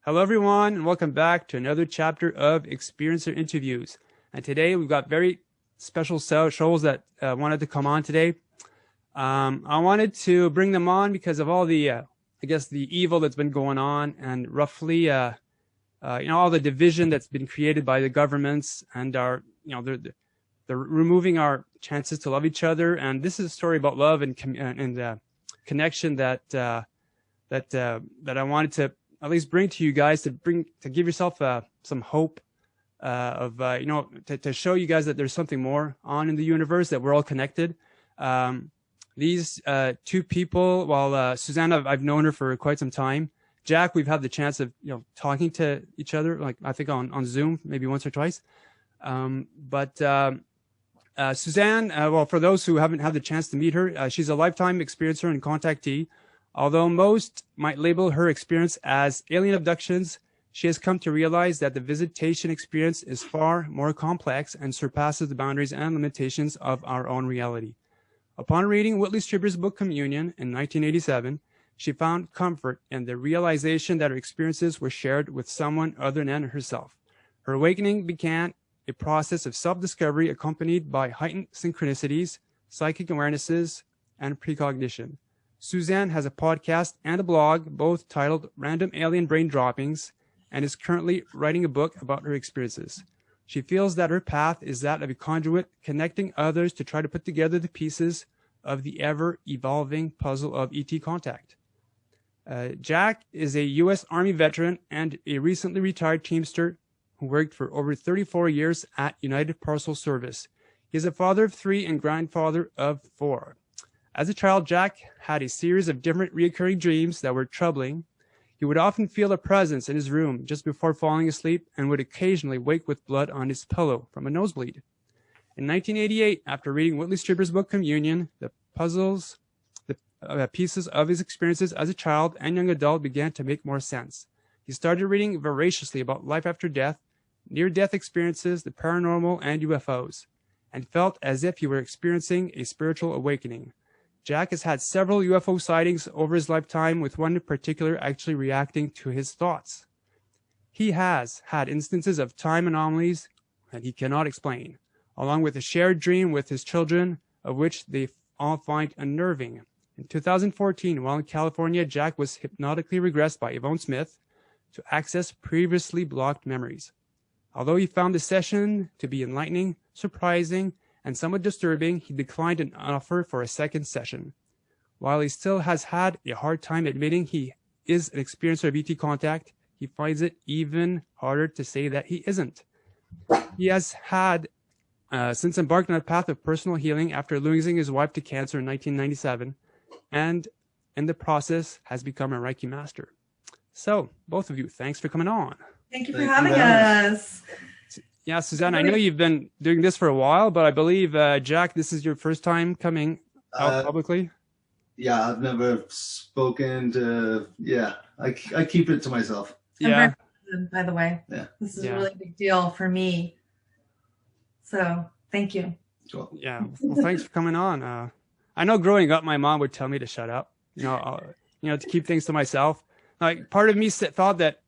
Hello, everyone, and welcome back to another chapter of Experiencer Interviews. And today we've got very special souls that wanted to come on today. I wanted to bring them on because of all the, I guess, the evil that's been going on, and roughly, all the division that's been created by the governments, and they're removing our chances to love each other. And this is a story about love and connection that I wanted to at least bring to you guys, to give yourself some hope to show you guys that there's something more on in the universe, that we're all connected. These two people, while Suzanne, I've known her for quite some time. Jack, we've had the chance of talking to each other, like I think on Zoom, maybe once or twice. But Suzanne, well, for those who haven't had the chance to meet her, she's a lifetime experiencer and contactee. Although most might label her experience as alien abductions, she has come to realize that the visitation experience is far more complex and surpasses the boundaries and limitations of our own reality. Upon reading Whitley Strieber's book Communion in 1987, she found comfort in the realization that her experiences were shared with someone other than herself. Her awakening began a process of self-discovery accompanied by heightened synchronicities, psychic awarenesses, and precognition. Suzanne has a podcast and a blog, both titled Random Alien Brain Droppings, and is currently writing a book about her experiences. She feels that her path is that of a conduit connecting others to try to put together the pieces of the ever-evolving puzzle of ET contact. Jack is a U.S. Army veteran and a recently retired Teamster who worked for over 34 years at United Parcel Service. He is a father of 3 and grandfather of 4. As a child, Jack had a series of different recurring dreams that were troubling. He would often feel a presence in his room just before falling asleep and would occasionally wake with blood on his pillow from a nosebleed. In 1988, after reading Whitley Strieber's book Communion, the pieces of his experiences as a child and young adult began to make more sense. He started reading voraciously about life after death, near-death experiences, the paranormal, and UFOs, and felt as if he were experiencing a spiritual awakening. Jack has had several UFO sightings over his lifetime, with one in particular actually reacting to his thoughts. He has had instances of time anomalies that he cannot explain, along with a shared dream with his children, of which they all find unnerving. In 2014, while in California, Jack was hypnotically regressed by Yvonne Smith to access previously blocked memories. Although he found the session to be enlightening, surprising, and somewhat disturbing, he declined an offer for a second session. While he still has had a hard time admitting he is an experiencer of ET contact, he finds it even harder to say that he isn't. He has had since embarked on a path of personal healing after losing his wife to cancer in 1997, and in the process has become a Reiki master. So, both of you, thanks for coming on. Thank you for having us. Yeah, Suzanne, I know you've been doing this for a while, but I believe, Jack, this is your first time coming out publicly? Yeah, I've never spoken to, I keep it to myself. Yeah. By the way, this is a really big deal for me. So, thank you. Cool. Yeah, well, thanks for coming on. I know growing up, my mom would tell me to shut up, to keep things to myself. Like, part of me thought that,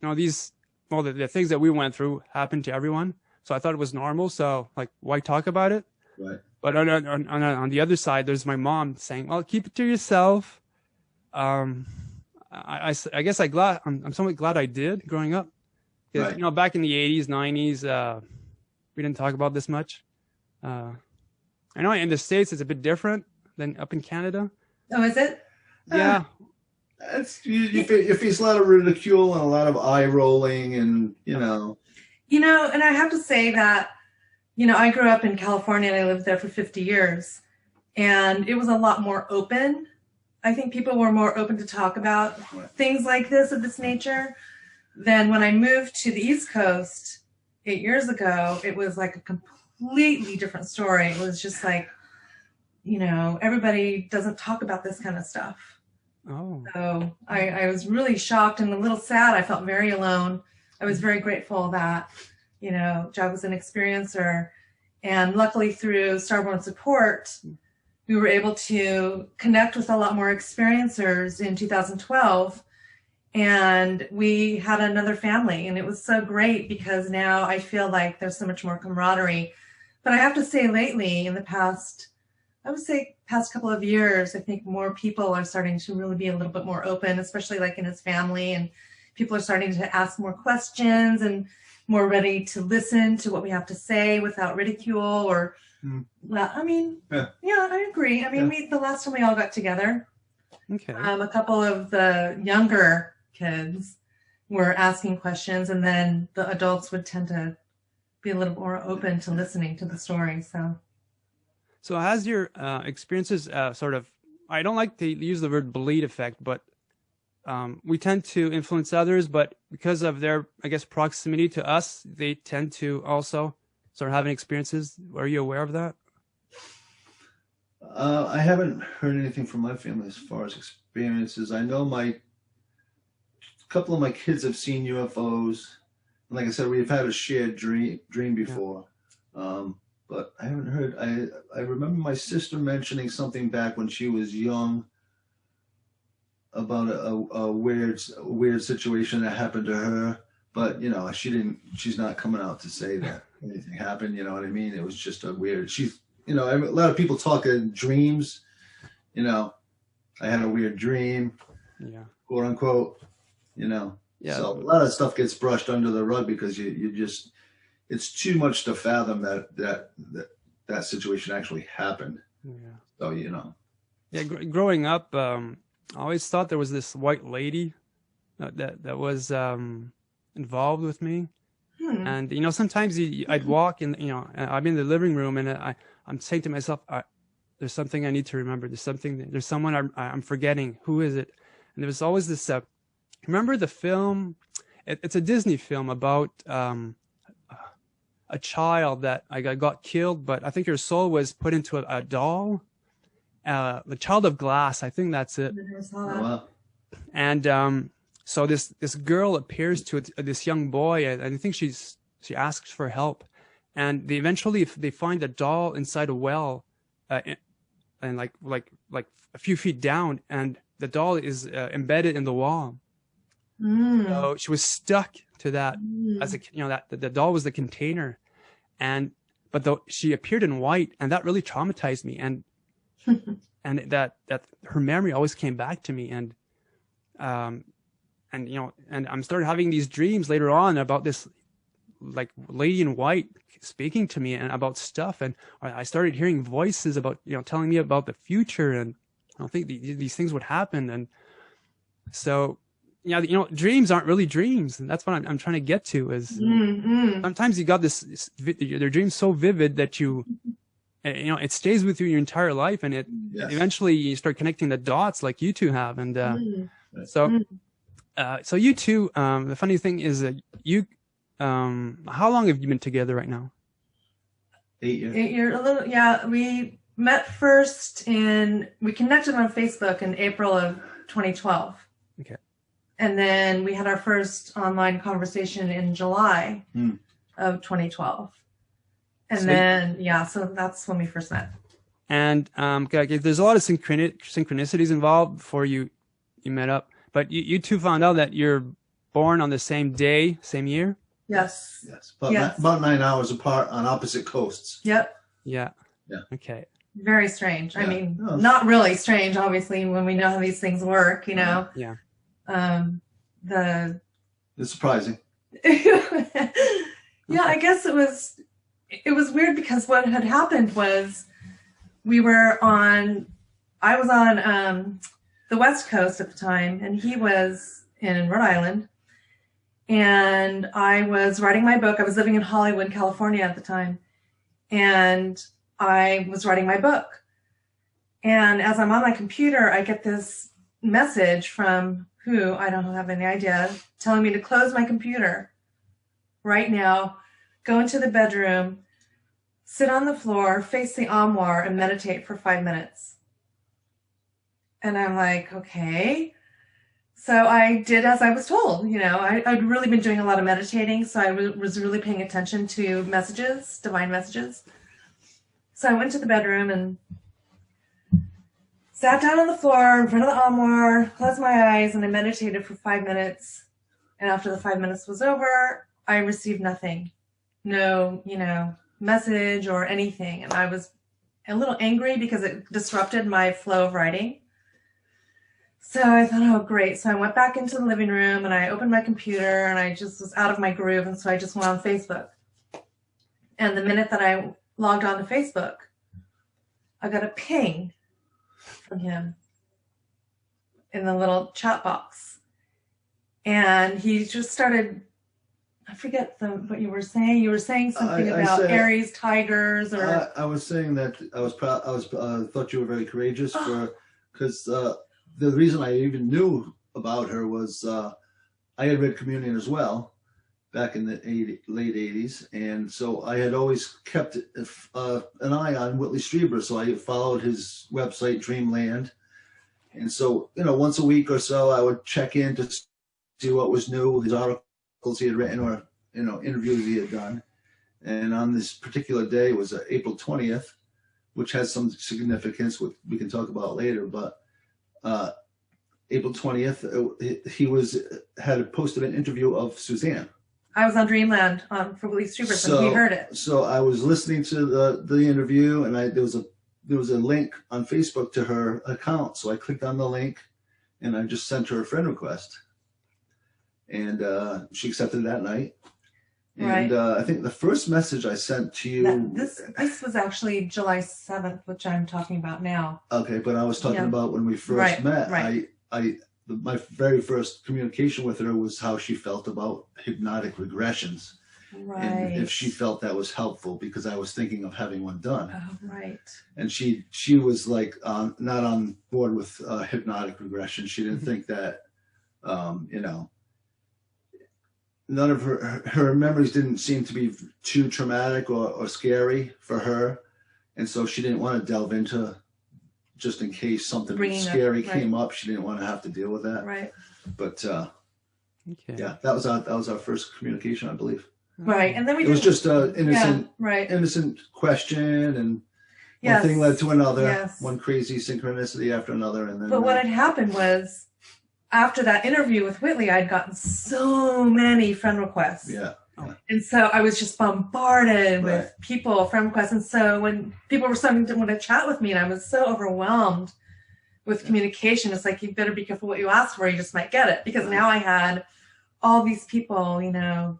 the things that we went through happened to everyone. So I thought it was normal. So, like, why talk about it? Right. But on the other side, there's my mom saying, well, keep it to yourself. I guess I'm somewhat glad I did growing up. Because, back in the 80s, 90s, we didn't talk about this much. I know in the States it's a bit different than up in Canada. Oh, is it? Yeah. You face a lot of ridicule and a lot of eye rolling, and and I have to say that, I grew up in California and I lived there for 50 years, and it was a lot more open. I think people were more open to talk about things like this, of this nature, than when I moved to the East Coast 8 years ago. It was like a completely different story. It was just like, everybody doesn't talk about this kind of stuff. Oh. So I was really shocked and a little sad. I felt very alone. I was very grateful that, Jack was an experiencer. And luckily through Starborn Support, we were able to connect with a lot more experiencers in 2012. And we had another family, and it was so great because now I feel like there's so much more camaraderie. But I have to say lately, in the past, I would say past couple of years, I think more people are starting to really be a little bit more open, especially like in his family, and people are starting to ask more questions and more ready to listen to what we have to say without ridicule or, well, I mean, yeah, I agree. I mean, the last time we all got together, a couple of the younger kids were asking questions, and then the adults would tend to be a little more open to listening to the story. So has your experiences sort of, I don't like to use the word bleed effect, but we tend to influence others, but because of their, I guess, proximity to us, they tend to also start having experiences. Are you aware of that? I haven't heard anything from my family as far as experiences. I know a couple of my kids have seen UFOs. And like I said, we've had a shared dream before. But I haven't heard, I remember my sister mentioning something back when she was young about a weird situation that happened to her. But, you know, she's not coming out to say that anything happened, you know what I mean? It was just a weird, you know, a lot of people talk in dreams, you know, I had a weird dream, quote unquote, you know. Yeah. So a lot of stuff gets brushed under the rug because you just, it's too much to fathom that situation actually happened. Yeah. So, you know. Yeah, growing up, I always thought there was this white lady that was involved with me. And, you know, sometimes I'd walk in, you know, I'm in the living room and I'm saying to myself, there's something I need to remember. There's someone I'm forgetting. Who is it? And there was always this, remember the film? It's a Disney film about a child that got killed, but I think her soul was put into a doll. The Child of Glass, I think that's it. Wow. And so this girl appears to this young boy, and I think she asks for help, and they find a doll inside a well, and like a few feet down, and the doll is embedded in the wall. So she was stuck to that as that the doll was the container, but though she appeared in white, and that really traumatized me, and that her memory always came back to me, and I'm started having these dreams later on about this like lady in white speaking to me and about stuff, and I started hearing voices about, you know, telling me about the future, and I don't think these things would happen. And so, yeah, you know, dreams aren't really dreams, and that's what I'm trying to get to is sometimes you got their dreams so vivid that you know, it stays with you your entire life, and eventually you start connecting the dots like you two have. And so you two, the funny thing is that you, how long have you been together right now? 8 years. 8 years, a little, yeah. We met first we connected on Facebook in April of 2012. Okay. And then we had our first online conversation in July of 2012. And so that's when we first met. And there's a lot of synchronicities involved before you met up. But you two found out that you're born on the same day, same year? Yes. Yes. About 9 hours apart on opposite coasts. Yep. Yeah. Yeah. Okay. Very strange. Yeah. I mean, not really strange, obviously, when we know how these things work, you know. Yeah. It's surprising. Yeah, I guess it was weird because what had happened was I was on the West Coast at the time, and he was in Rhode Island, and I was writing my book. I was living in Hollywood, California at the time, and I was writing my book. And as I'm on my computer, I get this message from who, I don't have any idea, telling me to close my computer right now, go into the bedroom, sit on the floor, face the armoire, and meditate for 5 minutes. And I'm like, okay. So I did as I was told. You know, I'd really been doing a lot of meditating, so I was really paying attention to messages, divine messages. So I went to the bedroom and sat down on the floor in front of the armoire, closed my eyes, and I meditated for 5 minutes. And after the 5 minutes was over, I received nothing. No, message or anything. And I was a little angry because it disrupted my flow of writing. So I thought, oh, great. So I went back into the living room and I opened my computer and I just was out of my groove. And so I just went on Facebook. And the minute that I logged on to Facebook, I got a ping from him in the little chat box. And he just started, I forget what you were saying. You were saying something about Aries, tigers, or I was saying that I was proud. Thought you were very courageous because the reason I even knew about her was I had read Communion as well back in the late 80s, and so I had always kept an eye on Whitley Strieber. So I followed his website Dreamland, and so once a week or so I would check in to see what was new, his articles he had written, or interviews he had done. And on this particular day was April 20th, which has some significance, which we can talk about later. But April 20th, he had posted an interview of Suzanne. I was on Dreamland for Whitley Strieber, so he heard it. So I was listening to the interview, and there was a link on Facebook to her account. So I clicked on the link, and I just sent her a friend request. And she accepted that night. And I think the first message I sent to you... This was actually July 7th, which I'm talking about now. Okay, but I was talking about when we first met. My very first communication with her was how she felt about hypnotic regressions. Right. And if she felt that was helpful, because I was thinking of having one done. Oh, right. And she was like not on board with hypnotic regression. She didn't think that, none of her memories didn't seem to be too traumatic or scary for her. And so she didn't want to delve into, just in case something scary came up, she didn't want to have to deal with that. Right. But yeah, that was our first communication, I believe. Right. And then it was just an innocent question, and one thing led to another, one crazy synchronicity after another. And then but what had happened was, after that interview with Whitley, I'd gotten so many friend requests. Yeah. And so I was just bombarded with friend requests. And so when people were starting to want to chat with me, and I was so overwhelmed with communication, it's like, you better be careful what you ask for, you just might get it. Because now I had all these people,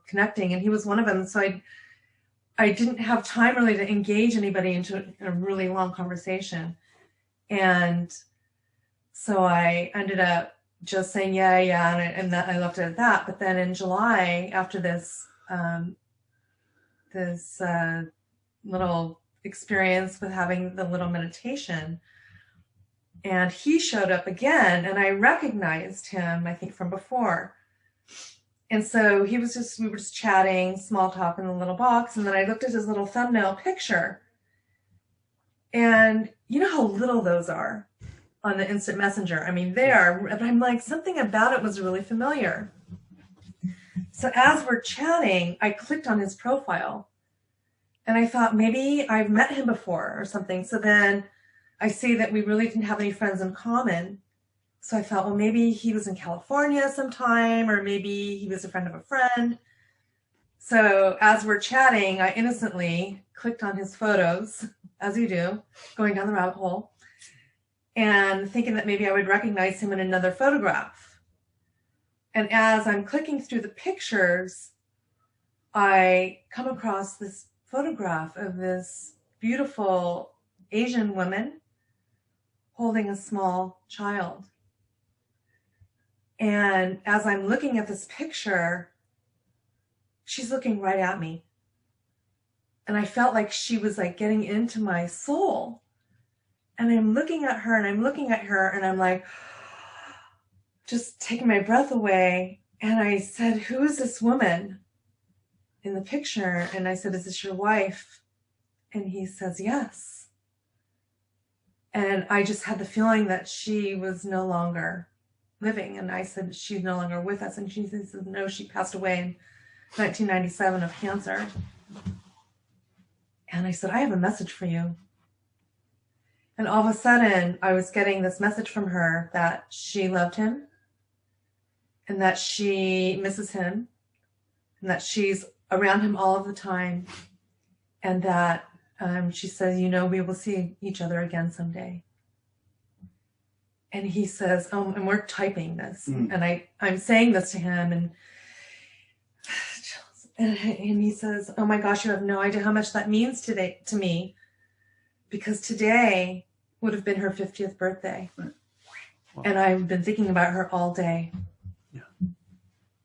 connecting, and he was one of them. So I didn't have time really to engage anybody into a really long conversation. And so I ended up just saying, and I left it at that. But then in July, after this little experience with having the little meditation, and he showed up again, and I recognized him, I think, from before. And so we were just chatting, small talk in the little box, and then I looked at his little thumbnail picture, and you know how little those are on the instant messenger. I mean, they are, but I'm like, something about it was really familiar. So as we're chatting, I clicked on his profile, and I thought maybe I've met him before or something. So then I see that we really didn't have any friends in common. So I thought, well, maybe he was in California sometime, or maybe he was a friend of a friend. So as we're chatting, I innocently clicked on his photos, as you do, going down the rabbit hole, and thinking that maybe I would recognize him in another photograph. And as I'm clicking through the pictures, I come across this photograph of this beautiful Asian woman holding a small child. And as I'm looking at this picture, she's looking right at me. And I felt like she was like getting into my soul. And I'm looking at her, and I'm looking at her, and I'm like, just taking my breath away. And I said, who is this woman in the picture? And I said, is this your wife? And he says, yes. And I just had the feeling that she was no longer living. And I said, she's no longer with us. And she said, no, she passed away in 1997 of cancer. And I said, I have a message for you. And all of a sudden, I was getting this message from her that she loved him and that she misses him and that she's around him all of the time. And that she says, you know, we will see each other again someday. And he says, oh, and we're typing this. And I'm saying this to him. And he says, oh my gosh, you have no idea how much that means today to me. Because today would have been her 50th birthday. Right. Wow. And I've been thinking about her all day. Yeah.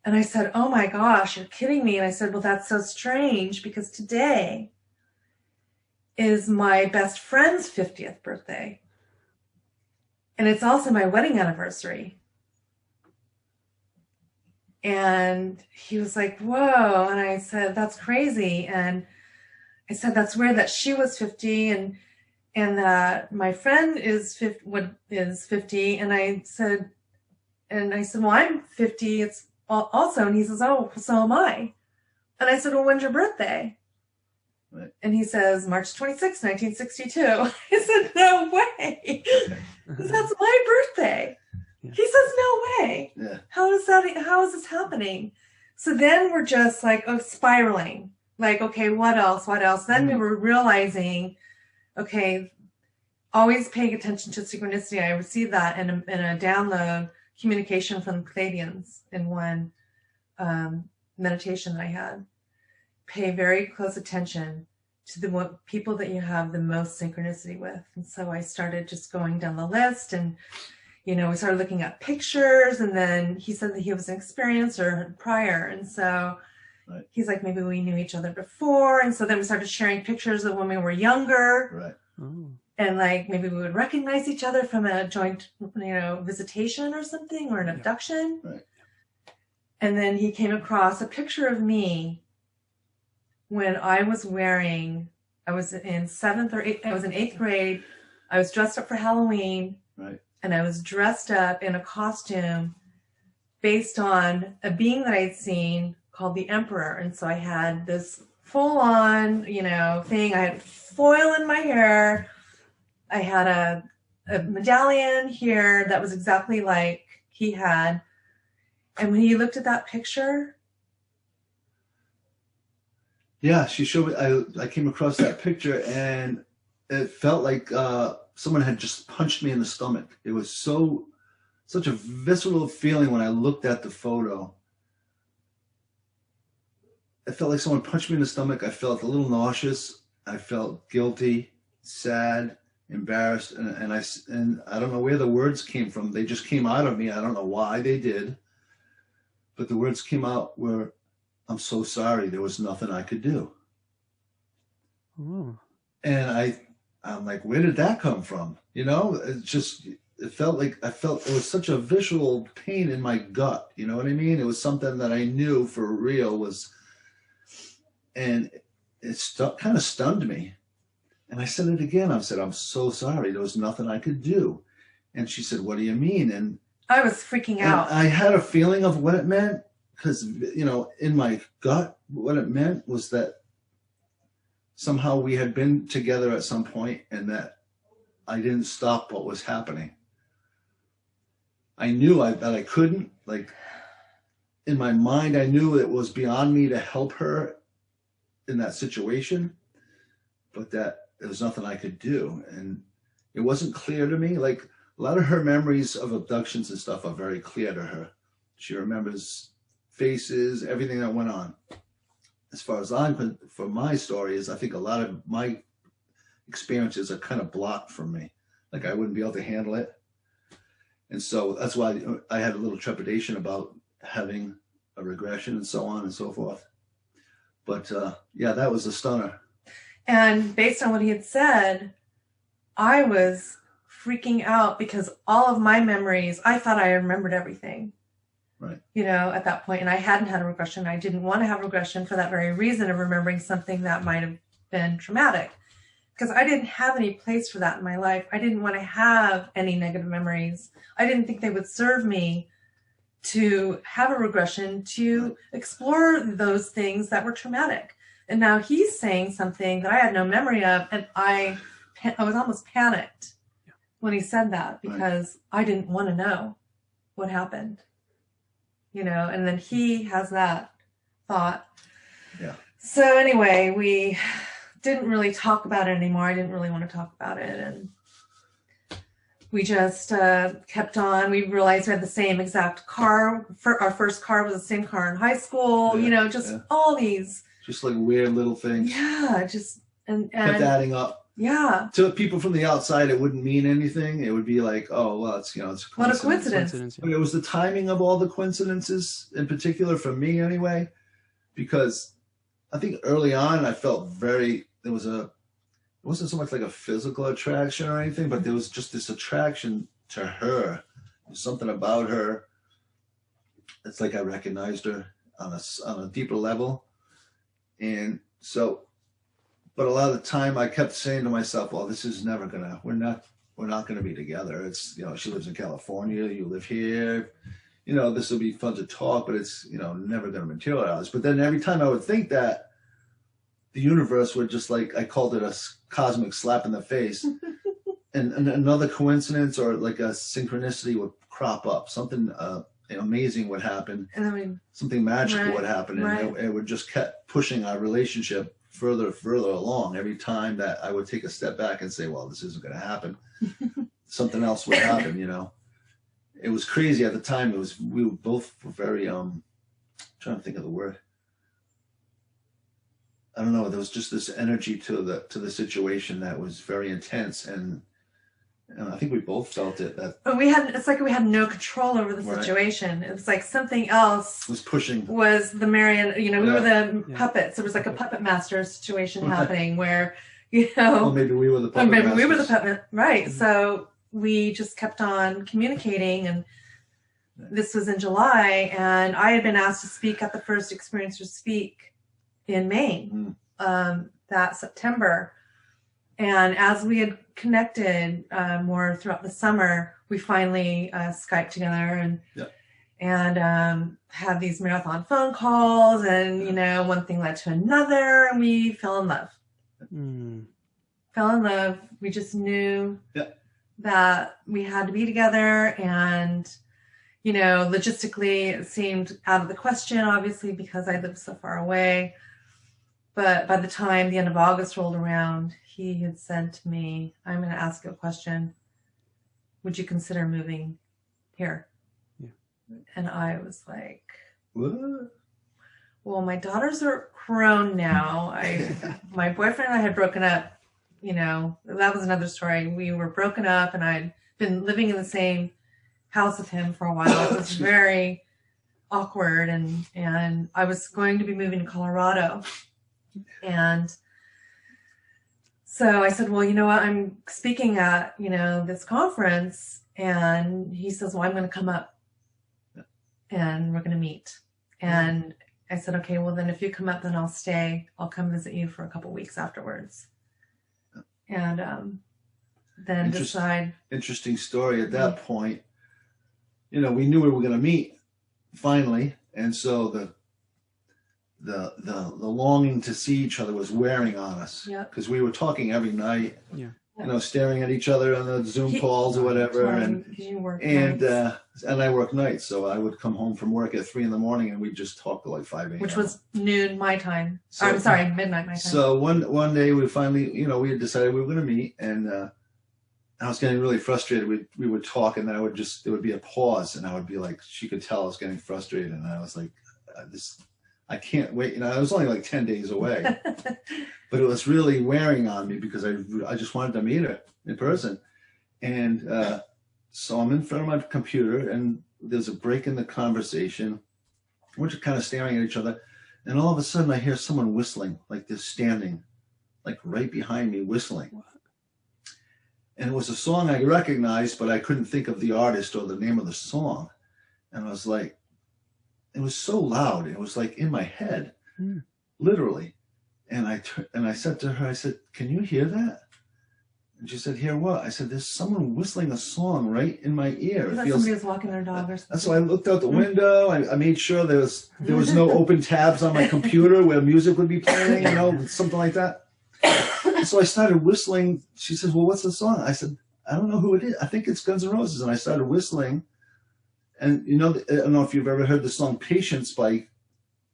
And I said, oh my gosh, you're kidding me. And I said, well, that's so strange because today is my best friend's 50th birthday. And it's also my wedding anniversary. And he was like, whoa. And I said, that's crazy. And I said, that's weird that she was 50 and that my friend is 50. And I said, well, I'm 50. It's also. And he says, oh, so am I. And I said, well, when's your birthday? Right. And he says, March 26, 1962. I said, no way. That's my birthday. Yeah. He says, no way. Yeah. How is this happening? So then we're just like spiraling. Like, okay, what else? Then we were realizing, okay, always paying attention to synchronicity. I received that in a download communication from the Pleiadians in one meditation that I had. Pay very close attention to the people that you have the most synchronicity with. And so I started just going down the list and, you know, we started looking at pictures and then he said that he was an experiencer prior. And so right. He's like, maybe we knew each other before. And so then we started sharing pictures of when we were younger. Right. Oh. And like, maybe we would recognize each other from a joint, you know, visitation or something or an abduction. Right. And then he came across a picture of me when I was in 7th or 8th, I was in 8th grade. I was dressed up for Halloween. Right. And I was dressed up in a costume based on a being that I'd seen called the Emperor. And so I had this full on, you know, thing. I had foil in my hair. I had a medallion here that was exactly like he had. And when he looked at that picture, yeah, she showed me. I came across that picture, and it felt like someone had just punched me in the stomach. It was such a visceral feeling when I looked at the photo. It felt like someone punched me in the stomach. I felt a little nauseous. I felt guilty, sad, embarrassed, and I don't know where the words came from. They just came out of me. I don't know why they did, but the words came out were, I'm so sorry. There was nothing I could do. Ooh. And I'm like, where did that come from? You know, it felt like it was such a visual pain in my gut. You know what I mean? It was something that I knew for real was, and it kind of stunned me. And I said it again. I said, I'm so sorry. There was nothing I could do. And she said, what do you mean? And I was freaking out. I had a feeling of what it meant. Because, you know, in my gut, what it meant was that somehow we had been together at some point and that I didn't stop what was happening. I knew that I couldn't, like, in my mind, I knew it was beyond me to help her in that situation, but that there was nothing I could do. And it wasn't clear to me. Like, a lot of her memories of abductions and stuff are very clear to her. She remembers faces, everything that went on. As far as for my story is, I think a lot of my experiences are kind of blocked from me. Like I wouldn't be able to handle it. And so that's why I had a little trepidation about having a regression and so on and so forth. But yeah, that was a stunner. And based on what he had said, I was freaking out because all of my memories, I thought I remembered everything. Right. You know, at that point, and I hadn't had a regression. I didn't want to have a regression for that very reason of remembering something that might have been traumatic, because I didn't have any place for that in my life. I didn't want to have any negative memories. I didn't think they would serve me to have a regression, to explore those things that were traumatic. And now he's saying something that I had no memory of, and I was almost panicked. when he said that, because I didn't want to know what happened, you know, and then he has that thought. Yeah. So anyway, we didn't really talk about it anymore. I didn't really want to talk about it. And we just kept on. We realized we had the same exact car. Our first car was the same car in high school, you know, just all these. Just like weird little things. Yeah, just, and kept adding up. Yeah. To people from the outside, it wouldn't mean anything. It would be like, oh, well, it's, you know, it's a coincidence. What a coincidence. But it was the timing of all the coincidences, in particular for me anyway, because I think early on I felt it wasn't so much like a physical attraction or anything, but there was just this attraction to her. There's something about her. It's like I recognized her on a deeper level. And so, but a lot of the time I kept saying to myself, well, this is never gonna, we're not gonna be together. It's, you know, she lives in California, you live here, you know, this will be fun to talk, but it's, you know, never gonna materialize. But then every time I would think that, the universe would just, like, I called it a cosmic slap in the face. and another coincidence or like a synchronicity would crop up. Something amazing would happen. Something magical would happen. And it would just kept pushing our relationship further along. Every time that I would take a step back and say, well, this isn't going to happen. Something else would happen, you know. It was crazy at the time. We were both very, trying to think of the word. I don't know. There was just this energy to the situation that was very intense, and I think we both felt it. But it's like we had no control over the situation. It was like something else was pushing. Was the Marion? You know, we were the puppets. It was like a puppet master situation happening where, you know. Well, maybe we were the puppet. Maybe we were the puppet, right? Mm-hmm. So we just kept on communicating, and this was in July, and I had been asked to speak at the first Experiencers Speak in Maine that September. And as we had connected more throughout the summer, we finally Skyped together and had these marathon phone calls, and, you know, one thing led to another, and we fell in love. Fell in love. We just knew that we had to be together, and, you know, logistically it seemed out of the question, obviously, because I lived so far away. But by the time the end of August rolled around, he had said to me, I'm going to ask you a question. Would you consider moving here? Yeah. And I was like, what? Well, my daughters are grown now. My boyfriend and I had broken up. You know, that was another story. We were broken up, and I'd been living in the same house with him for a while. It was very awkward, and I was going to be moving to Colorado. And so I said, well, you know what, I'm speaking at, you know, this conference. And he says, well, I'm going to come up and we're going to meet. And I said, okay, well, then if you come up, then I'll stay. I'll come visit you for a couple weeks afterwards. And then decide. Interesting story. At that point, you know, we knew we were going to meet finally. And so the longing to see each other was wearing on us, because we were talking every night, you know, staring at each other on the Zoom calls or whatever, and I work nights, so I would come home from work at 3 a.m. and we'd just talk till like 5 a.m. which was noon my time. So, I'm sorry, midnight my time. So one day we finally, you know, we had decided we were going to meet, and I was getting really frustrated. We would talk, and then there would be a pause, and I would be like, she could tell I was getting frustrated, and I was like, I can't wait. You know, I was only like 10 days away, but it was really wearing on me because I just wanted to meet her in person. And so I'm in front of my computer, and there's a break in the conversation. We're just kind of staring at each other. And all of a sudden I hear someone whistling, like they're standing, like right behind me whistling. And it was a song I recognized, but I couldn't think of the artist or the name of the song. And I was like, it was so loud. It was like in my head, literally. And I said to her, I said, can you hear that? And she said, hear what? I said, there's someone whistling a song right in my ear. It feels somebody was walking their dog or something. So I looked out the window. I made sure there was no open tabs on my computer where music would be playing, you know, something like that. So I started whistling. She says, well, what's the song? I said, I don't know who it is. I think it's Guns N' Roses. And I started whistling. And, you know, I don't know if you've ever heard the song Patience by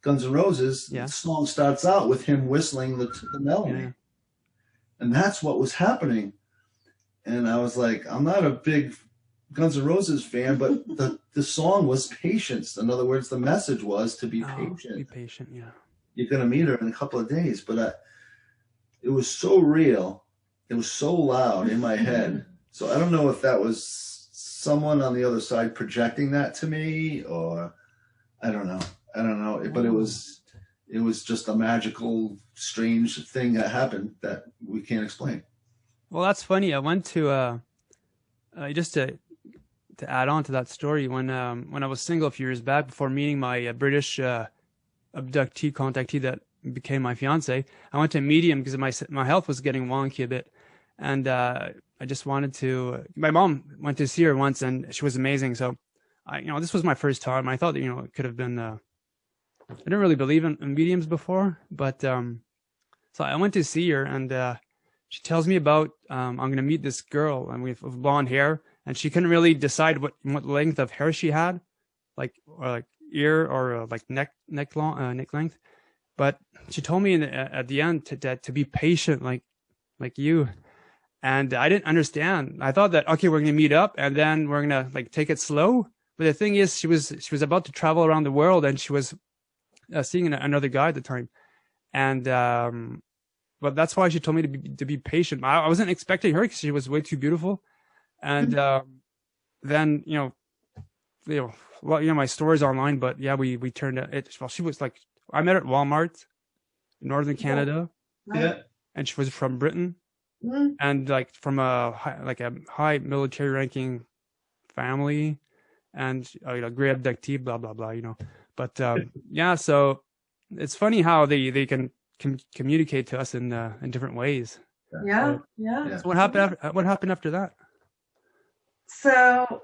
Guns N' Roses. Yeah. The song starts out with him whistling the melody. Yeah. And that's what was happening. And I was like, I'm not a big Guns N' Roses fan, but the song was patience. In other words, the message was to be patient. Be patient, yeah. You're going to meet her in a couple of days. But it was so real. It was so loud in my head. So I don't know if that was someone on the other side projecting that to me, or I don't know. But it was just a magical, strange thing that happened that we can't explain. Well, that's funny. I went to just to add on to that story, when I was single a few years back, before meeting my British abductee, contactee that became my fiance, I went to a medium because my health was getting wonky a bit, and I just wanted to. My mom went to see her once, and she was amazing. So, this was my first time. I thought that, it could have been. I didn't really believe in mediums before, but so I went to see her, and she tells me about I'm going to meet this girl, and with blonde hair, and she couldn't really decide what length of hair she had, like ear or like neck length. But she told me at the end to be patient, like you. And I didn't understand. I thought that, okay, we're going to meet up and then we're going to take it slow. But the thing is, she was about to travel around the world, and she was seeing another guy at the time. And, but that's why she told me to be patient. I wasn't expecting her because she was way too beautiful. And, then, my story's online, but yeah, we turned it. Well, she was I met her at Walmart in Northern Canada. Yeah. And she was from Britain. And from a high military ranking family, and great abductee, blah blah blah, But yeah, so it's funny how they can communicate to us in different ways. Yeah. So what happened after that? So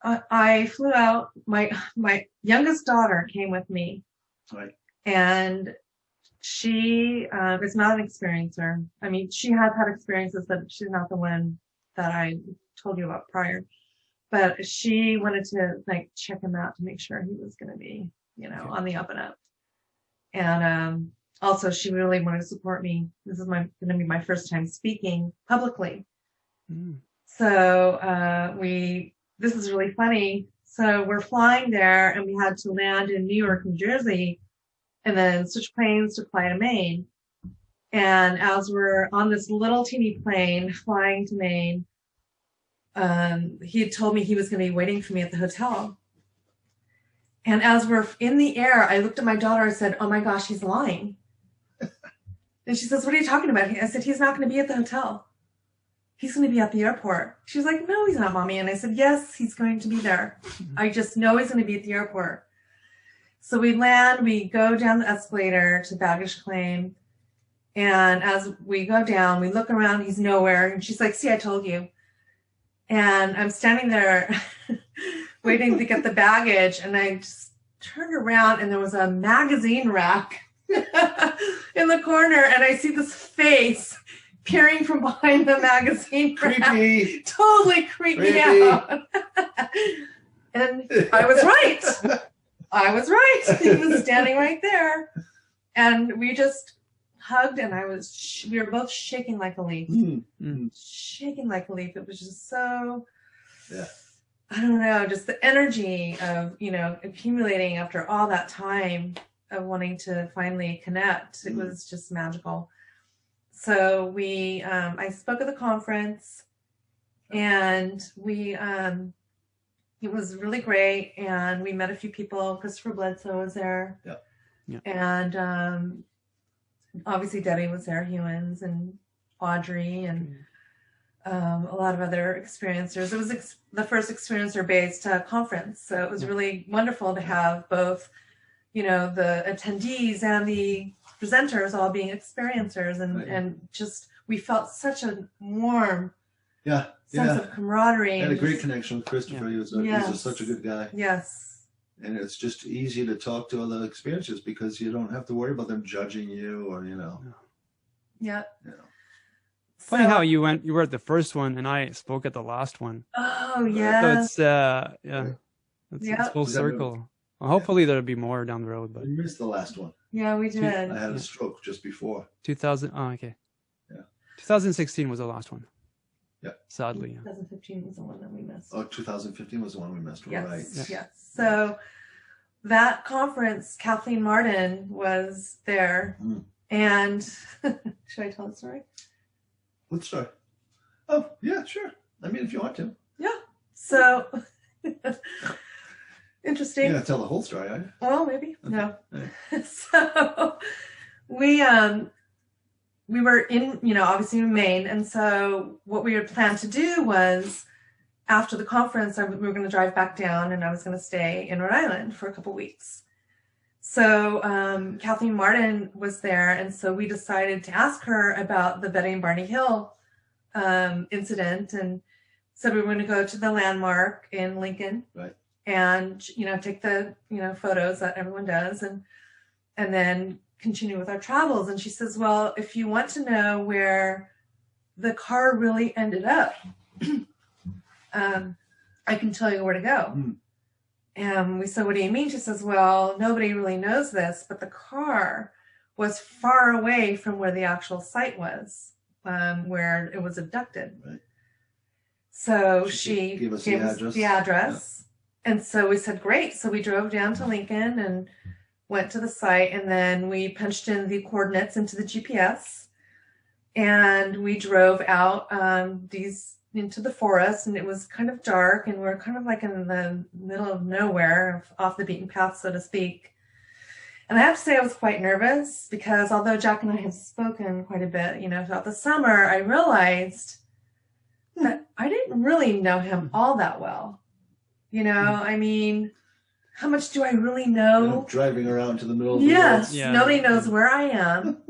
I flew out. My youngest daughter came with me, right, and she is not an experiencer. I mean, she has had experiences, but she's not the one that I told you about prior. But she wanted to check him out to make sure he was going to be, on the up and up. And also, she really wanted to support me. This is going to be my first time speaking publicly. So this is really funny. So we're flying there, and we had to land in New York, New Jersey, and then switch planes to fly to Maine. And as we're on this little teeny plane flying to Maine, he had told me he was going to be waiting for me at the hotel. And as we're in the air, I looked at my daughter and said, "Oh my gosh, he's lying." And she says, "What are you talking about?" I said, "He's not going to be at the hotel. He's going to be at the airport." She's like, "No, he's not, Mommy." And I said, "Yes, he's going to be there. I just know he's going to be at the airport." So we land, we go down the escalator to baggage claim. And as we go down, we look around, he's nowhere. And she's like, "See, I told you." And I'm standing there waiting to get the baggage. And I just turned around, and there was a magazine rack in the corner. And I see this face peering from behind the magazine rack. Creepy. Totally creeped me out. And I was right. I was right. He was standing right there. And we just hugged, and we were both shaking like a leaf. Shaking like a leaf. It was just so, I don't know, just the energy of, accumulating after all that time of wanting to finally connect. It was just magical. So I spoke at the conference, and it was really great, and we met a few people. Christopher Bledsoe was there. Yeah. And obviously Debbie was there, Hewins, and Audrey, and a lot of other experiencers. It was the first experiencer-based conference, so it was really wonderful to have both, the attendees and the presenters all being experiencers, and just we felt such a warm sense of camaraderie. I had a great connection with Christopher. He was such a good guy. Yes. And it's just easy to talk to other experiences because you don't have to worry about them judging you or, Yeah. Funny So- how you were at the first one and I spoke at the last one. Oh, So yeah. it's it's Yep. full circle. Well, hopefully there'll be more down the road, but You missed the last one. Yeah, we did. I had a stroke just before. 2000. Oh, okay. Yeah. 2016 was the last one. Yeah. Sadly. Yeah. 2015 was the one that we missed. Oh, 2015 was the one we missed. Yes, Right. yes. So that conference, Kathleen Martin was there. And should I tell the story? Let's start. Oh, yeah, sure. I mean, if you want to. Yeah. So interesting. You're going to tell the whole story, are you? Well, maybe. Okay. No. Right. So we were in, obviously in Maine. And so what we had planned to do was after the conference, we were going to drive back down and I was going to stay in Rhode Island for a couple weeks. So Kathleen Martin was there. And so we decided to ask her about the Betty and Barney Hill incident. And so we were going to go to the landmark in Lincoln. Right. And, take the, photos that everyone does and then continue with our travels. And she says, well, if you want to know where the car really ended up, I can tell you where to go. And we said, what do you mean? She says, well, nobody really knows this, but the car was far away from where the actual site was, where it was abducted. Right. So she gave us the address. And so we said, great. So we drove down to Lincoln and went to the site, and then we punched in the coordinates into the GPS, and we drove out into the forest, and it was kind of dark, and we're kind of like in the middle of nowhere, off the beaten path, so to speak. And I have to say I was quite nervous because although Jack and I have spoken quite a bit, throughout the summer, I realized that I didn't really know him all that well. I mean, how much do I really know? Driving around to the middle of the Yes, woods. Yeah. nobody knows where I am.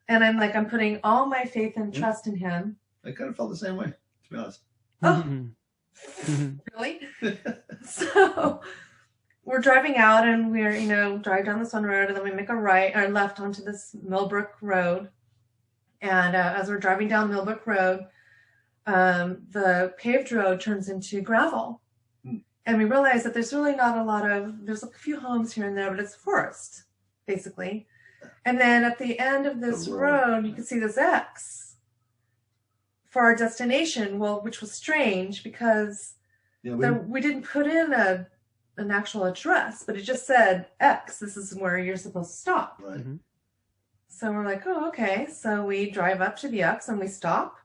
And I'm putting all my faith and trust in him. I kind of felt the same way, to be honest. Oh, really? So we're driving out and we're, drive down this one road and then we make a right or left onto this Millbrook Road. And as we're driving down Millbrook Road, the paved road turns into gravel. And we realize that there's really not there's a few homes here and there, but it's forest, basically. And then at the end of this road, you can see this X for our destination, which was strange because we didn't put in an actual address, but it just said X, this is where you're supposed to stop. Right. So we're like, oh, okay. So we drive up to the X and we stop.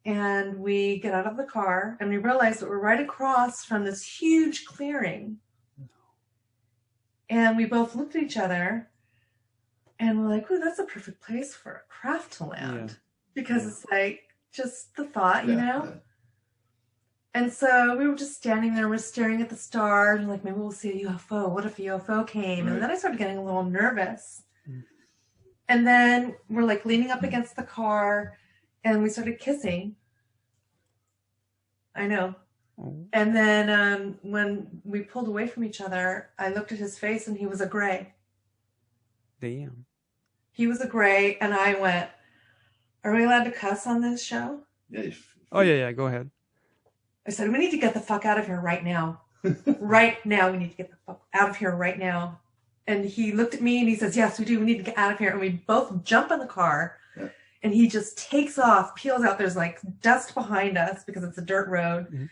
And we get out of the car and we realize that we're right across from this huge clearing. And we both looked at each other and we're like, oh, that's a perfect place for a craft to land. Because it's like just the thought, Yeah. And so we were just standing there, we're staring at the stars, and like, maybe we'll see a UFO. What if a UFO came? Right. And then I started getting a little nervous. And then we're like leaning up against the car and we started kissing. I know. And then when we pulled away from each other, I looked at his face and he was a gray. Damn. He was a gray, and I went, are we allowed to cuss on this show? Yeah. Oh yeah, go ahead. I said, we need to get the fuck out of here right now. Right now, we need to get the fuck out of here right now. And he looked at me and he says, yes, we do. We need to get out of here. And we both jump in the car. Yeah. And he just takes off, peels out. There's like dust behind us because it's a dirt road.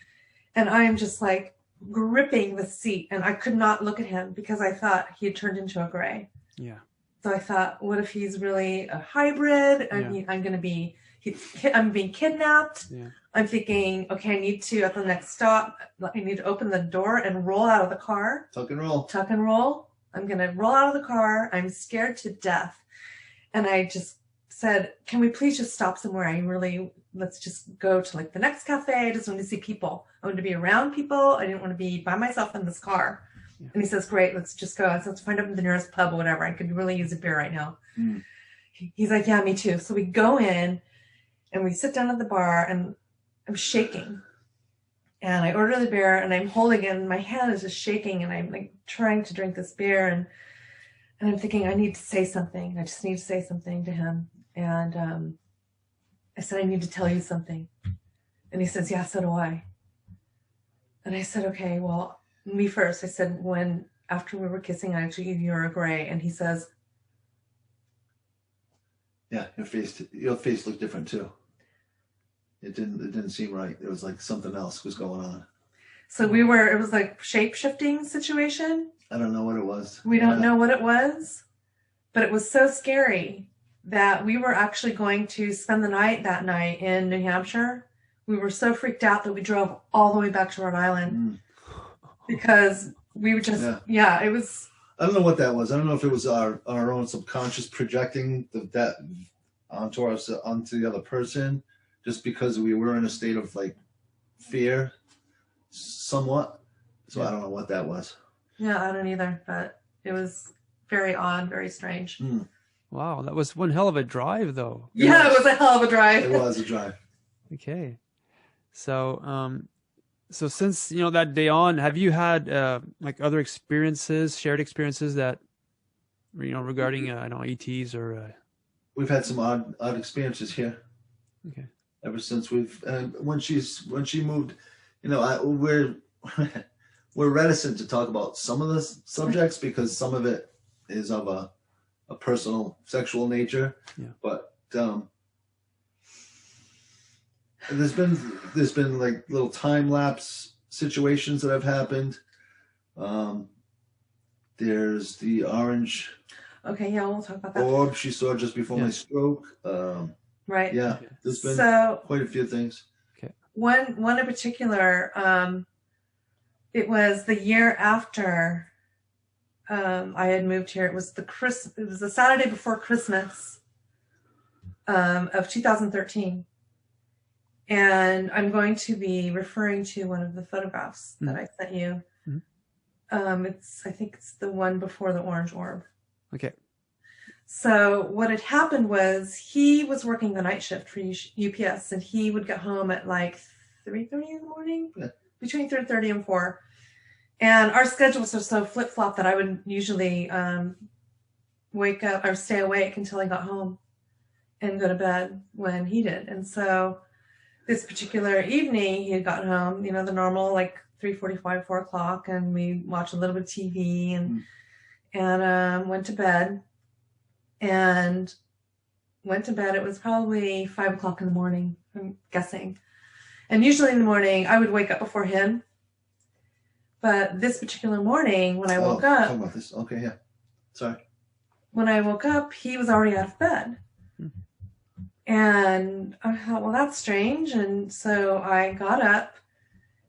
And I'm just like gripping the seat. And I could not look at him because I thought he had turned into a gray. Yeah. So I thought, what if he's really a hybrid? I mean, I'm being kidnapped. Yeah. I'm thinking, okay, I need to, at the next stop, I need to open the door and roll out of the car. Tuck and roll. Tuck and roll. I'm going to roll out of the car. I'm scared to death. And I just said, can we please just stop somewhere? Let's just go to like the next cafe. I just want to see people. I wanted to be around people. I didn't want to be by myself in this car. Yeah. And he says, great, let's just go. Let's find out the nearest pub or whatever. I could really use a beer right now. He's like, yeah, me too. So we go in and we sit down at the bar and I'm shaking. And I order the beer and I'm holding it and my hand is just shaking and I'm like trying to drink this beer and I'm thinking I need to say something. I just need to say something to him. And I said, I need to tell you something. And he says, yeah, so do I. And I said, okay, well, me first. I said, after we were kissing, I actually gave you a gray. And he says, yeah, your face looked different too. It didn't seem right. It was like something else was going on. So it was like shape-shifting situation. I don't know what it was. We don't know what it was, but it was so scary that we were actually going to spend the night that night in New Hampshire. We were so freaked out that we drove all the way back to Rhode Island because we were just, it was. I don't know what that was. I don't know if it was our own subconscious projecting that onto the other person, just because we were in a state of like fear, somewhat. So I don't know what that was. Yeah, I don't either, but it was very odd, very strange. Wow, that was one hell of a drive, though. It was a hell of a drive. It was a drive. Okay, so so since that day on, have you had like other experiences, shared experiences that regarding I don't know, ETs or? We've had some odd experiences here. Okay. Ever since when she moved, we're reticent to talk about some of the subjects because some of it is of a personal sexual nature. Yeah. But there's been like little time lapse situations that have happened. There's the orange. Okay, yeah, we'll talk about that. Orb she saw just before my stroke. Right. Yeah, there's been quite a few things. Okay. One in particular, it was the year after I had moved here. It was the Saturday before Christmas of 2013. And I'm going to be referring to one of the photographs that I sent you. I think it's the one before the orange orb. Okay. So what had happened was he was working the night shift for UPS, and he would get home at like 3:30 in the morning, between 3:30 and 4. And our schedules are so flip-flop that I would usually wake up or stay awake until I got home and go to bed when he did. And so this particular evening, he had gotten home, the normal like 3:45, 4 o'clock, and we watched a little bit of TV and went to bed. And went to bed. It was probably 5 o'clock in the morning, I'm guessing. And usually in the morning, I would wake up before him. But this particular morning, when I woke up, talk about this. Okay, yeah. Sorry. When I woke up, he was already out of bed. And I thought, well, that's strange. And so I got up.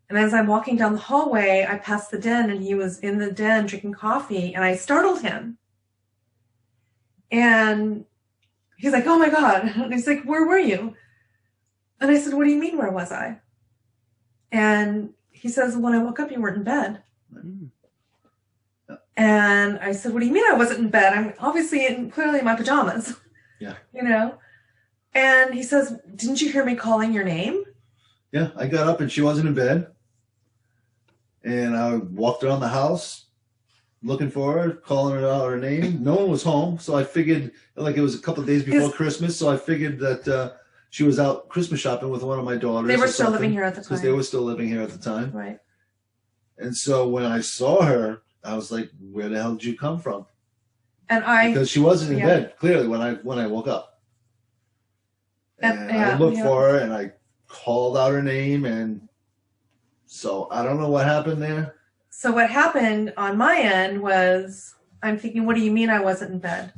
And as I'm walking down the hallway, I passed the den, and he was in the den drinking coffee. And I startled him. And he's like, oh my God. And he's like, where were you? And I said, what do you mean, where was I? And he says, when I woke up, you weren't in bed. And I said, what do you mean I wasn't in bed? I'm obviously clearly in my pajamas. Yeah. And he says, didn't you hear me calling your name? Yeah, I got up and she wasn't in bed. And I walked around the house looking for her, calling her out her name. No one was home, so I figured, like, it was a couple of days before Christmas, so I figured that she was out Christmas shopping with one of my daughters. They were still living here at the time. Because they were still living here at the time. Right. And so when I saw her, I was like, where the hell did you come from? Because she wasn't in bed, clearly, when I woke up. And I looked for her, and I called out her name, and so I don't know what happened there. So what happened on my end was I'm thinking, what do you mean I wasn't in bed?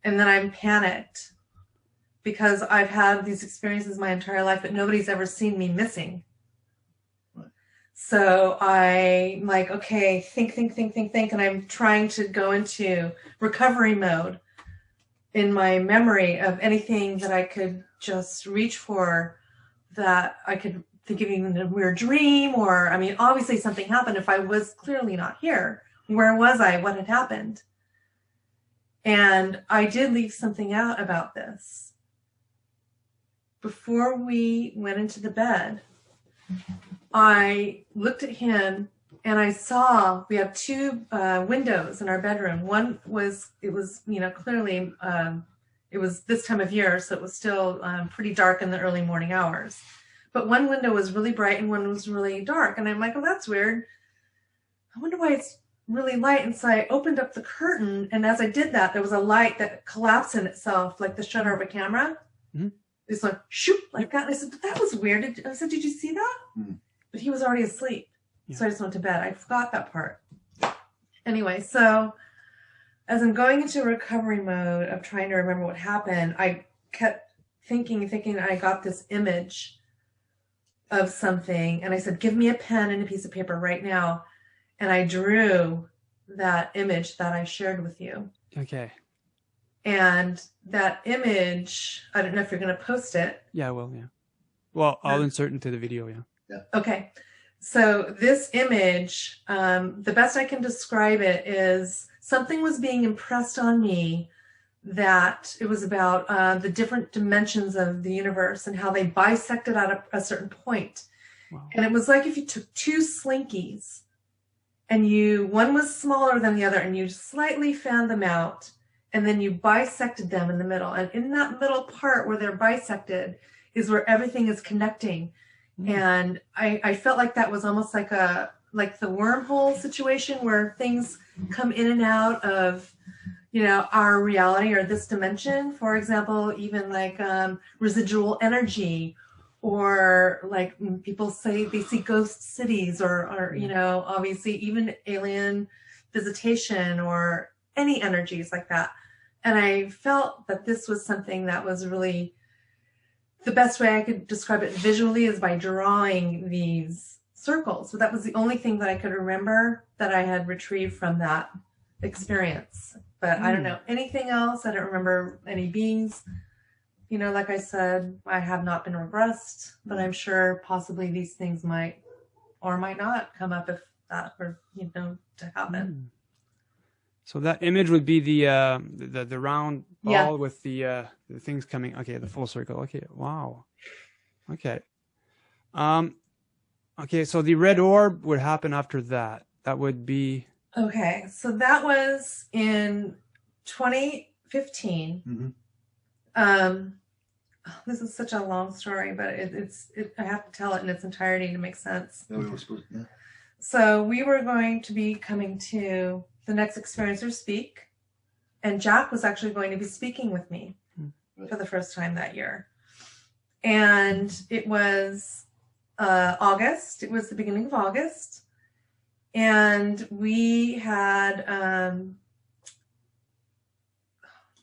And then I'm panicked because I've had these experiences my entire life, but nobody's ever seen me missing. Right. So I'm like, okay, think. And I'm trying to go into recovery mode in my memory of anything that I could just reach for, that I could think of even a weird dream, or, I mean, obviously something happened if I was clearly not here. Where was I? What had happened? And I did leave something out about this. Before we went into the bed, I looked at him and I saw we have two windows in our bedroom. One was, clearly, it it was this time of year, so it was still pretty dark in the early morning hours. But one window was really bright and one was really dark. And I'm like, oh, that's weird. I wonder why it's really light. And so I opened up the curtain, and as I did that, there was a light that collapsed in itself, like the shutter of a camera. Mm-hmm. It's like, shoot, like that. And I said, but that was weird. I said, did you see that? Mm-hmm. But he was already asleep. Yeah. So I just went to bed. I forgot that part. Anyway, so as I'm going into recovery mode of trying to remember what happened, I kept thinking, I got this image of something. And I said, give me a pen and a piece of paper right now. And I drew that image that I shared with you. Okay. And that image, I don't know if you're going to post it. Yeah, I will, yeah. Well, I'll insert into the video, yeah. Okay. So this image, the best I can describe it is something was being impressed on me that it was about the different dimensions of the universe and how they bisected at a certain point. Wow. And it was like if you took two slinkies and one was smaller than the other and you slightly fanned them out and then you bisected them in the middle. And in that middle part where they're bisected is where everything is connecting. And I felt like that was almost like the wormhole situation where things come in and out of, our reality or this dimension. For example, even like residual energy, or like people say they see ghost cities, or obviously even alien visitation or any energies like that. And I felt that this was something that was really, the best way I could describe it visually is by drawing these circles. So that was the only thing that I could remember that I had retrieved from that experience. But I don't know anything else. I don't remember any beings. Like I said, I have not been regressed, but I'm sure possibly these things might or might not come up if that were, to happen. So that image would be the round ball with the things coming. Okay, the full circle. Okay, wow. Okay. Okay, so the red orb would happen after that. That would be. Okay, so that was in 2015. Mm-hmm. This is such a long story, but I have to tell it in its entirety to make sense. No, we were supposed to, yeah. So we were going to be coming to the next Experiencer Speak, and Jack was actually going to be speaking with me for the first time that year. And it was August. It was the beginning of August. And we had...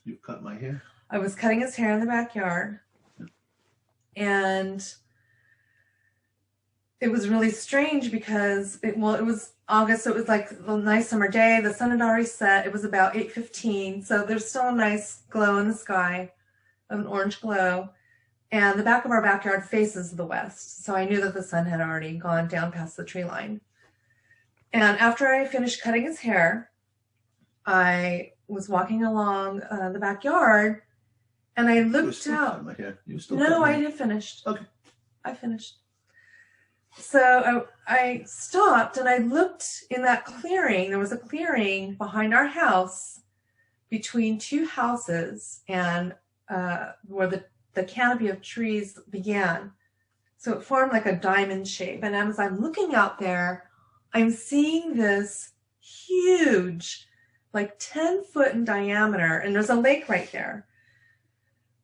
You cut my hair? I was cutting his hair in the backyard. And it was really strange because it was August, so it was like a nice summer day. The sun had already set. It was about 8:15, so there's still a nice glow in the sky, an orange glow. And the back of our backyard faces the west, so I knew that the sun had already gone down past the tree line. And after I finished cutting his hair, I was walking along the backyard, and I looked out. No, I had finished. Okay. I finished. So I stopped and I looked in that clearing. There was a clearing behind our house between two houses and where the canopy of trees began. So it formed like a diamond shape. And as I'm looking out there, I'm seeing this huge, like 10-foot in diameter, and there's a lake right there.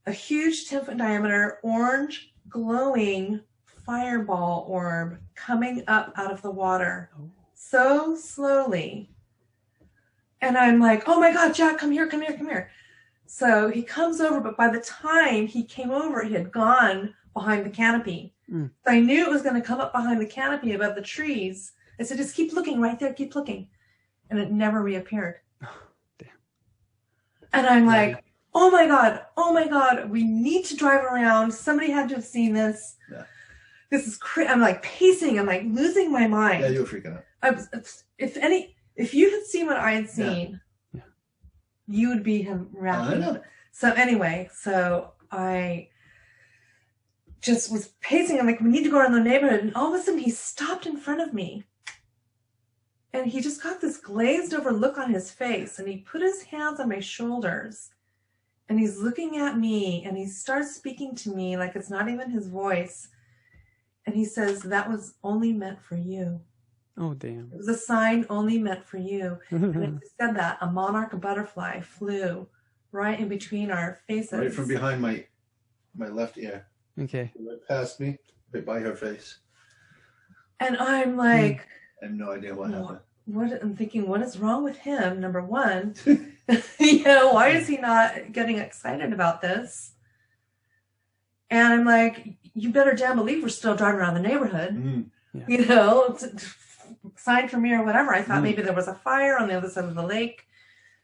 A huge 10-foot diameter, orange, glowing fireball orb coming up out of the water so slowly. And I'm like, oh my God, Jack, come here, come here, come here. So he comes over, but by the time he came over, he had gone behind the canopy. So I knew it was going to come up behind the canopy above the trees. I said, just keep looking right there, keep looking. And it never reappeared. Damn. And I'm like, oh my God, we need to drive around. Somebody had to have seen this. Yeah. This is crazy. I'm like pacing. I'm like losing my mind. Yeah, you were freaking out. If you had seen what I had seen, you would be wrapped. I know. So anyway, so I just was pacing. I'm like, we need to go around the neighborhood. And all of a sudden he stopped in front of me. And he just got this glazed over look on his face. And he put his hands on my shoulders. and he's looking at me, and he starts speaking to me like it's not even his voice. And he says, that was only meant for you. Oh, damn. It was a sign only meant for you. And it said that a monarch butterfly flew right in between our faces. Right from behind my left ear. Okay. Right past me, right by her face. And I'm like, I have no idea what happened. I'm thinking, what is wrong with him? Number one, you know, why is he not getting excited about this? And I'm like, you better damn believe we're still driving around the neighborhood. Yeah. You know, sign for me or whatever. I thought maybe there was a fire on the other side of the lake.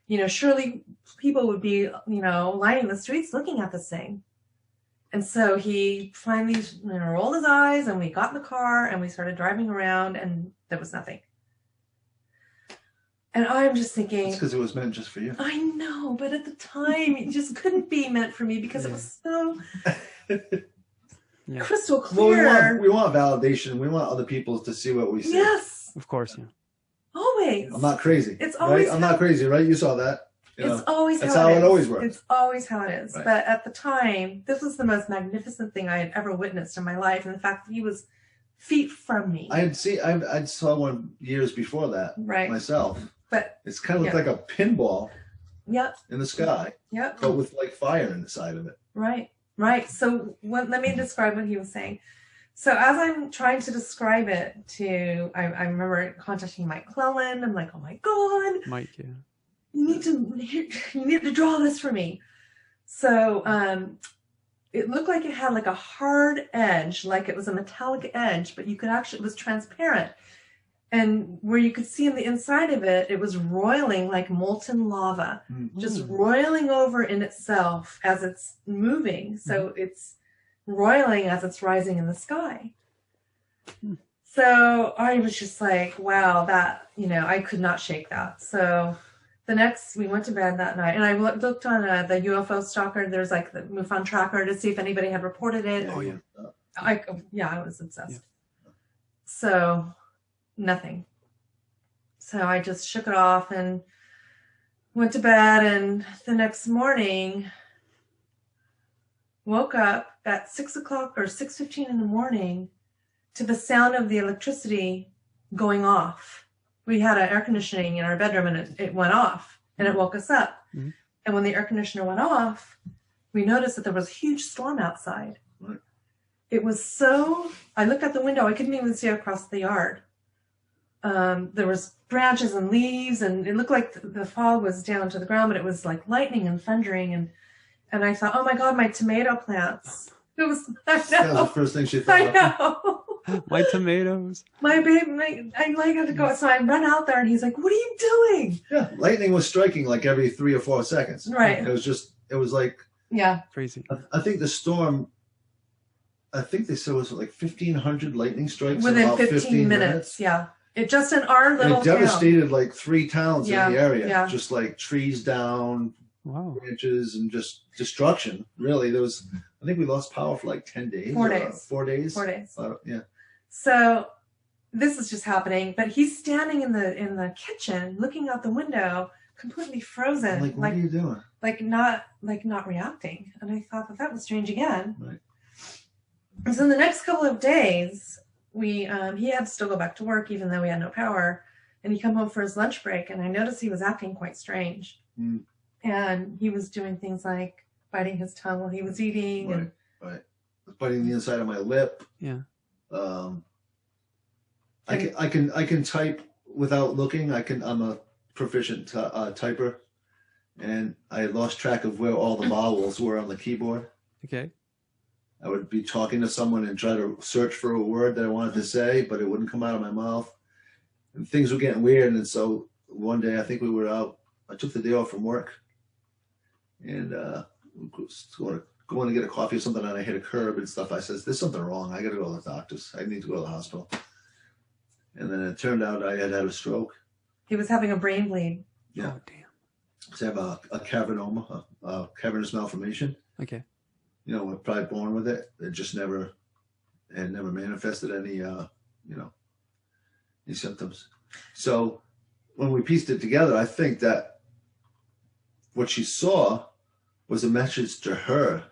You know, surely people would be, you know, lining the streets looking at this thing. And so he finally, you know, rolled his eyes, and we got in the car and we started driving around, and there was nothing. And I'm just thinking, it's because it was meant just for you. I know, but at the time it just couldn't be meant for me because it was so crystal clear. Well, we want validation. We want other people to see what we see. Yes. Of course, yeah. Always. I'm not crazy. It's always right? I'm not crazy, right? You saw that. You it's always that's how it always works. It's always how it is. Right. But at the time, this was the most magnificent thing I had ever witnessed in my life. And the fact that he was feet from me. I saw one years before that Right. myself. But it's kind of like a pinball in the sky. Yep. But with like fire inside of it. Right. Right. So let me describe what he was saying. So as I'm trying to describe it to, I remember contacting Mike Clellan. I'm like, oh my God. Mike, yeah. You need to draw this for me. So it looked like it had like a hard edge, like it was a metallic edge, but you could actually, it was transparent. And where you could see in the inside of it, it was roiling like molten lava, just roiling over in itself as it's moving. So it's roiling as it's rising in the sky. So I was just like, wow, that, you know, I could not shake that. So we went to bed that night, and I looked on the UFO stalker. There's like the MUFON tracker to see if anybody had reported it. Oh, yeah. I was obsessed. Yeah. So nothing. So I just shook it off and went to bed, and the next morning woke up at 6 o'clock or 6:15 in the morning to the sound of the electricity going off. We had an air conditioning in our bedroom, and it went off, and it woke us up. Mm-hmm. And when the air conditioner went off, we noticed that there was a huge storm outside. Right. It was so, I looked out the window, I couldn't even see across the yard. There was branches and leaves, and it looked like the fog was down to the ground, but it was like lightning and thundering. And I thought, oh my God, my tomato plants. It was, I know. That was the first thing she thought. I know. My tomatoes. My baby, I had to go. So I run out there, and he's like, what are you doing? Yeah, lightning was striking like every 3 or 4 seconds. Right. It was like. Yeah. Crazy. I think the storm, I think they said it was like 1,500 lightning strikes within in about 15 minutes. Yeah. It just in our little town. It devastated like 3 towns in the area. Yeah. Just like trees down, branches, and just destruction. Really, there was. I think we lost power for like 10 days. 4 days. 4 days. 4 days. Yeah. So this is just happening, but he's standing in the kitchen, looking out the window, completely frozen. I'm like, what are you doing? Like not reacting. And I thought that was strange again. Right. And so in the next couple of days, he had to still go back to work, even though we had no power. And he come home for his lunch break, and I noticed he was acting quite strange. And he was doing things like biting his tongue while he was eating. Right. Biting the inside of my lip. Yeah. I can type without looking. I'm a proficient typer, and I lost track of where all the vowels were on the keyboard. Okay. I would be talking to someone and try to search for a word that I wanted to say, but it wouldn't come out of my mouth. And things were getting weird, and so one day I think we were out. I took the day off from work, and going to get a coffee or something, and I hit a curb and stuff. I says, "There's something wrong. I got to go to the doctors. I need to go to the hospital." And then it turned out I had a stroke. He was having a brain bleed. Yeah. Oh, damn. So I have a cavernoma, a cavernous malformation. Okay. You know, we're probably born with it. It just never manifested any symptoms. So when we pieced it together, I think that what she saw was a message to her,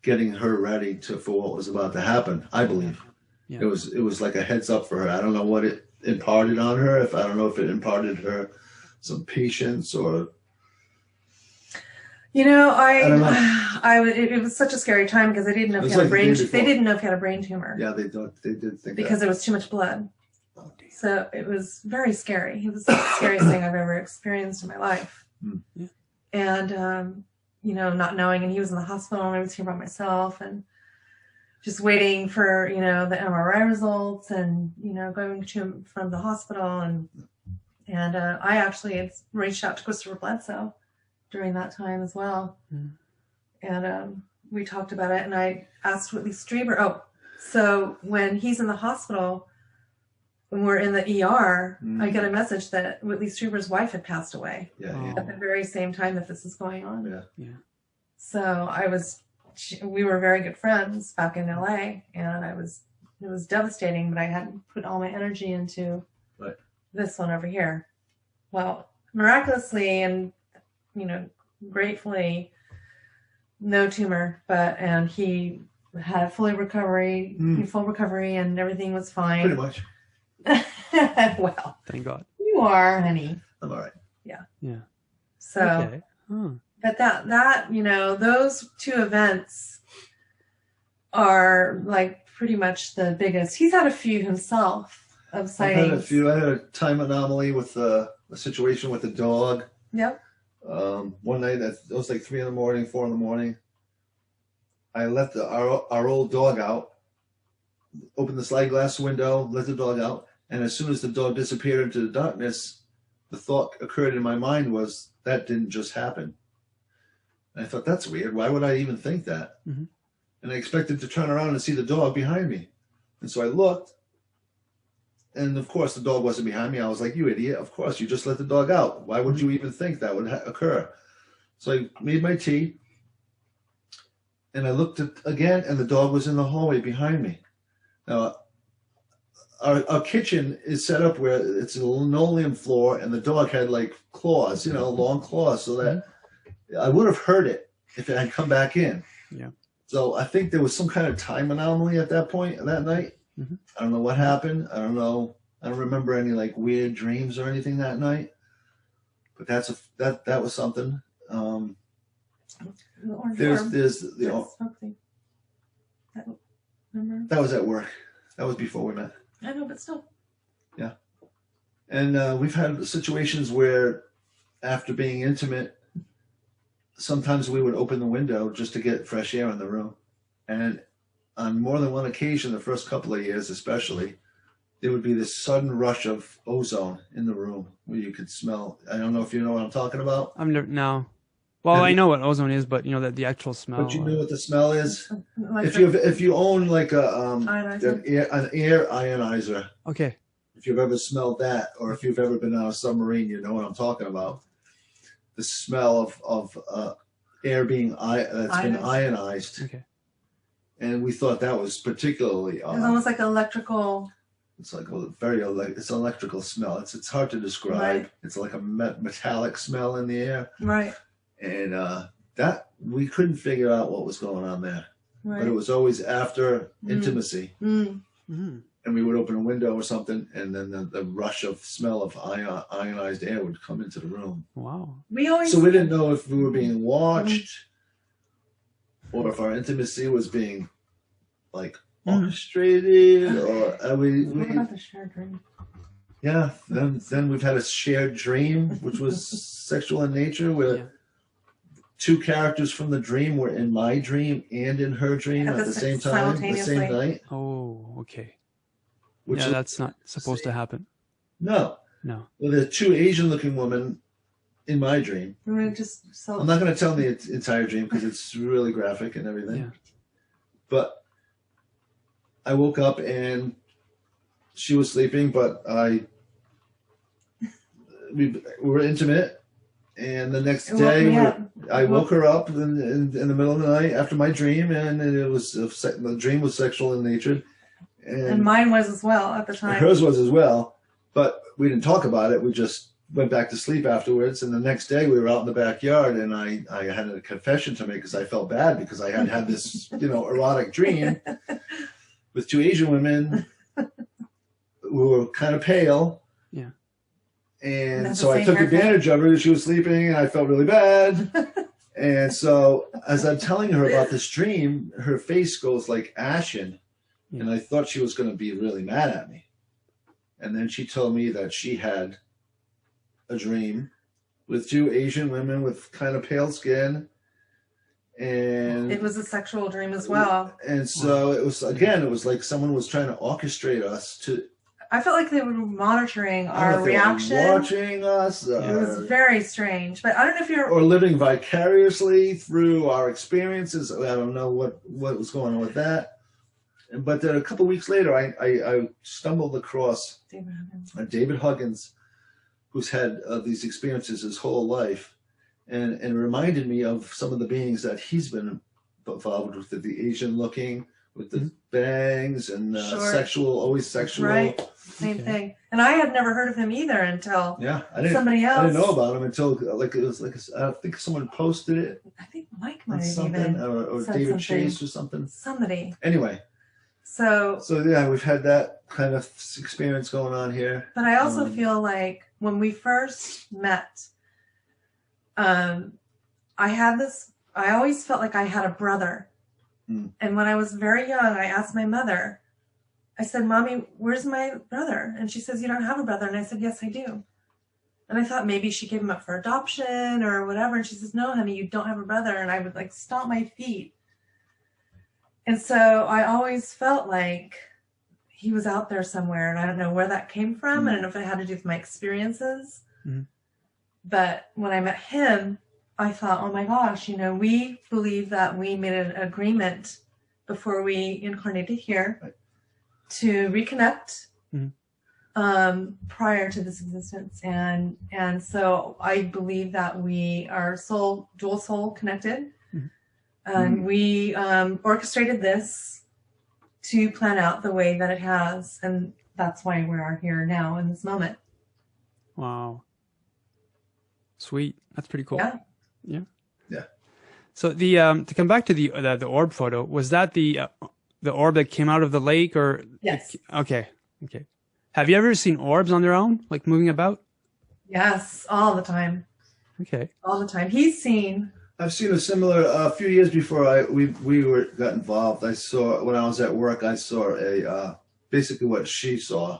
getting her ready for what was about to happen. I believe it was like a heads up for her. I don't know what it imparted on her. I don't know if it imparted her some patience or. You know, it was such a scary time because they didn't know if he had a brain. They didn't know if he had a brain tumor. Yeah, they did think because there was too much blood. Oh, so it was very scary. It was the scariest thing I've ever experienced in my life. Yeah. And you know, not knowing, and he was in the hospital, and I was here by myself, and just waiting for, you know, the MRI results, and, you know, going to him from the hospital, and I actually had reached out to Christopher Bledsoe during that time as well. And we talked about it, and I asked Whitley Strieber. Oh, so when he's in the hospital, when we're in the ER, I get a message that Whitley Strieber's wife had passed away at the very same time that this is going on. Yeah. So we were very good friends back in LA, and it was devastating, but I hadn't put all my energy into this one over here. Well, miraculously and, you know, gratefully, no tumor, and he had full recovery, and everything was fine. Pretty much. Well, thank God. You are, honey. I'm all right. Yeah. So, okay. But that, you know, those two events are like pretty much the biggest. He's had a few himself of sightings. I've had a few. I had a time anomaly with a situation with the dog. Yep. One night, it was like 3 in the morning, 4 in the morning. I let our old dog out, opened the slide glass window, let the dog out, and as soon as the dog disappeared into the darkness, the thought occurred in my mind was, that didn't just happen. And I thought, that's weird. Why would I even think that? And I expected to turn around and see the dog behind me. And so I looked, and of course the dog wasn't behind me. I was like, you idiot. Of course, you just let the dog out. Why would you even think that would occur? So I made my tea, and I looked again, and the dog was in the hallway behind me. Now, our kitchen is set up where it's a linoleum floor, and the dog had like claws, you know, long claws, so that I would have heard it if it had come back in. Yeah. So I think there was some kind of time anomaly at that point, that night. I don't know what happened. I don't know. I don't remember any like weird dreams or anything that night. But that was something. There's that was at work. That was before we met. I know, but still. Yeah. And we've had situations where after being intimate, sometimes we would open the window just to get fresh air in the room. And on more than one occasion, the first couple of years especially, there would be this sudden rush of ozone in the room where you could smell. I don't know if you know what I'm talking about. No. Well, I know what ozone is, but you know that the actual smell. But you know what the smell is? If you own like an air ionizer. Okay. If you've ever smelled that, or if you've ever been on a submarine, you know what I'm talking about. The smell of air being been ionized. Okay. And we thought that was particularly. It's almost like electrical. It's like it's an electrical smell. It's hard to describe. Right. It's like a metallic smell in the air. Right. And that we couldn't figure out what was going on there. Right. But it was always after intimacy. And we would open a window or something, and then the rush of smell of ionized air would come into the room. Wow. So we didn't know if we were being watched or if our intimacy was being like orchestrated or what about the shared dream? Yeah. Then we've had a shared dream, which was sexual in nature, where two characters from the dream were in my dream and in her dream at the same time, the same night. Oh, okay. Which that's not supposed to happen. No. Well, there are two Asian-looking women in my dream. I'm not going to tell the entire dream because it's really graphic and everything. Yeah. But I woke up and she was sleeping, but we were intimate. And the next day, I woke her up in the middle of the night after my dream, and the dream was sexual in nature. And mine was as well at the time. Hers was as well, but we didn't talk about it. We just went back to sleep afterwards, and the next day we were out in the backyard, and I had a confession to make because I felt bad because I had had this, you know, erotic dream with two Asian women who were kind of pale. Yeah. And so I took advantage of her. She was sleeping, and I felt really bad. And so as I'm telling her about this dream, her face goes like ashen, and I thought she was going to be really mad at me. And then she told me that she had a dream with two Asian women with kind of pale skin. And it was a sexual dream as well. And so it was, again, it was like someone was trying to orchestrate us to. I felt like they were monitoring our reaction. Watching us. It was very strange. But I don't know if you're. Or living vicariously through our experiences. I don't know what was going on with that. But then a couple of weeks later, I stumbled across David Huggins, who's had these experiences his whole life, and it reminded me of some of the beings that he's been involved with, the Asian looking, with the bangs and sexual, always sexual. Right, same thing. And I had never heard of him either until somebody else. I didn't know about him until like it was like I think someone posted it. I think Mike might have something, even or David Chase or something. Somebody. Anyway. So yeah, we've had that kind of experience going on here. But I also feel like when we first met, I always felt like I had a brother. And when I was very young, I asked my mother, I said, "Mommy, where's my brother?" And she says, "You don't have a brother." And I said, "Yes, I do." And I thought maybe she gave him up for adoption or whatever. And she says, "No, honey, you don't have a brother." And I would like stomp my feet. And so I always felt like he was out there somewhere, and I don't know where that came from. I don't know if it had to do with my experiences. But when I met him, I thought, oh my gosh, you know, we believe that we made an agreement before we incarnated here to reconnect prior to this existence. And so I believe that we are dual soul connected. And we orchestrated this to plan out the way that it has. And that's why we are here now in this moment. Wow. Sweet. That's pretty cool. Yeah. So the to come back to the orb photo, was that the orb that came out of the lake, or? Yes. Okay. Have you ever seen orbs on their own, like moving about? Yes, all the time. Okay. All the time. He's seen. I've seen a similar, a few years before we got involved. I saw, when I was at work, I saw basically what she saw.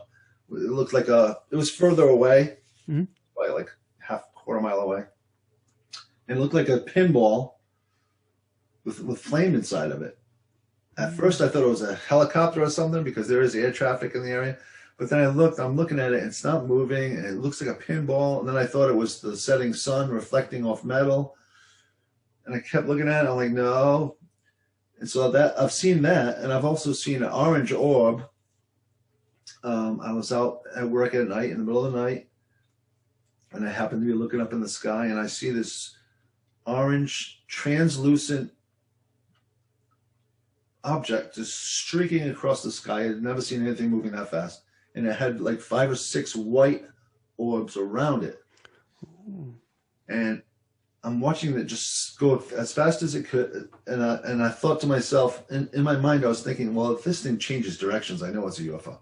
It looked like it was further away, by like quarter mile away. And it looked like a pinball with flame inside of it. At first I thought it was a helicopter or something because there is air traffic in the area. But then I'm looking at it, and it's not moving, and it looks like a pinball. And then I thought it was the setting sun reflecting off metal. And I kept looking at it, I'm like, no. And so I've seen that, and I've also seen an orange orb. I was out at work at night, in the middle of the night, and I happened to be looking up in the sky, and I see this orange, translucent object just streaking across the sky. I'd never seen anything moving that fast. And it had like 5 or 6 white orbs around it. And I'm watching it just go as fast as it could, and I thought to myself, in my mind, I was thinking, well, if this thing changes directions, I know it's a UFO.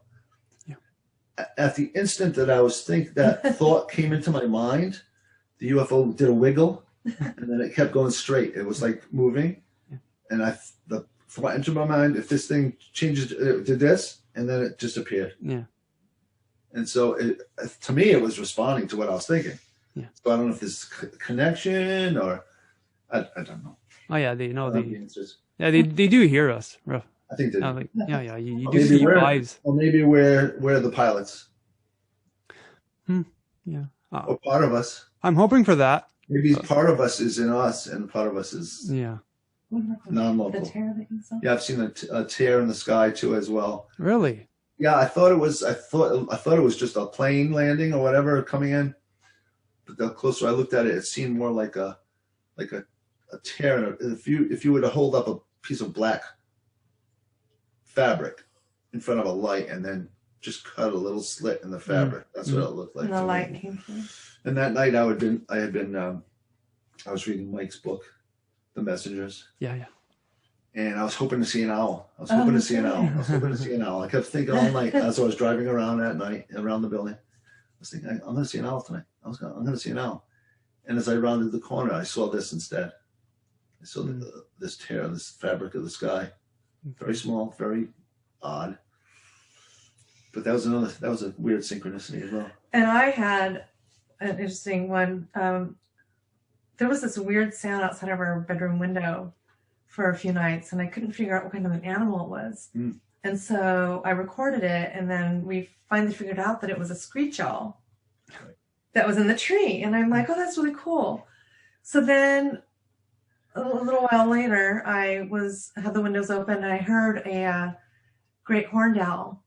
Yeah. At the instant that that thought came into my mind, the UFO did a wiggle, and then it kept going straight. It was like moving, and the thought entered my mind: if this thing changes, it did this, and then it disappeared. Yeah. And so, to me, it was responding to what I was thinking. Yeah. So I don't know if this connection or I don't know. Oh yeah, they know the answers. Yeah, they do hear us. I think they do. Like, yeah. You do see vibes. Or maybe we're the pilots. Yeah. Or part of us. I'm hoping for that. Maybe part of us is in us, and part of us is non-local. The tear that you saw? Yeah, I've seen a tear in the sky too as well. Really? Yeah, I thought it was just a plane landing or whatever coming in. But the closer I looked at it, it seemed more like a tear. If you were to hold up a piece of black fabric in front of a light and then just cut a little slit in the fabric, that's what it looked like. And the light came through. And that night I was reading Mike's book, The Messengers. Yeah. And I was hoping to see an owl. I was hoping to see an owl. I kept thinking all night as I was driving around at night, around the building. I was thinking, I'm going to see an owl tonight. I'm going to see an owl. And as I rounded the corner, I saw this instead. I saw this tear, this fabric of the sky. Very small, very odd. But that was a weird synchronicity as well. And I had an interesting one. There was this weird sound outside of our bedroom window for a few nights, and I couldn't figure out what kind of an animal it was. And so I recorded it, and then we finally figured out that it was a screech owl that was in the tree. And I'm like, oh, that's really cool. So then a little while later, I had the windows open, and I heard a great horned owl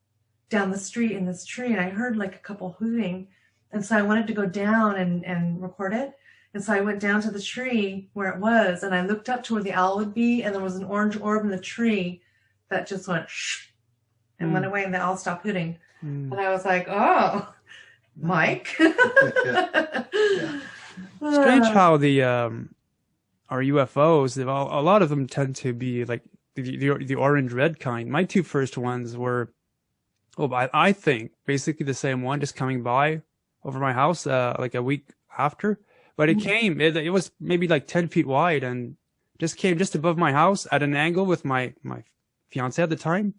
down the street in this tree, and I heard like a couple hooting. And so I wanted to go down and record it. And so I went down to the tree where it was, and I looked up to where the owl would be, and there was an orange orb in the tree that just went shh and went away, and the owl stopped hooting. And I was like, oh, Mike. Yeah. Strange how the our UFOs, a lot of them tend to be like the orange red kind. My two first ones were, I think basically the same one, just coming by over my house like a week after. But it was maybe like 10 feet wide and just came just above my house at an angle with my fiance at the time.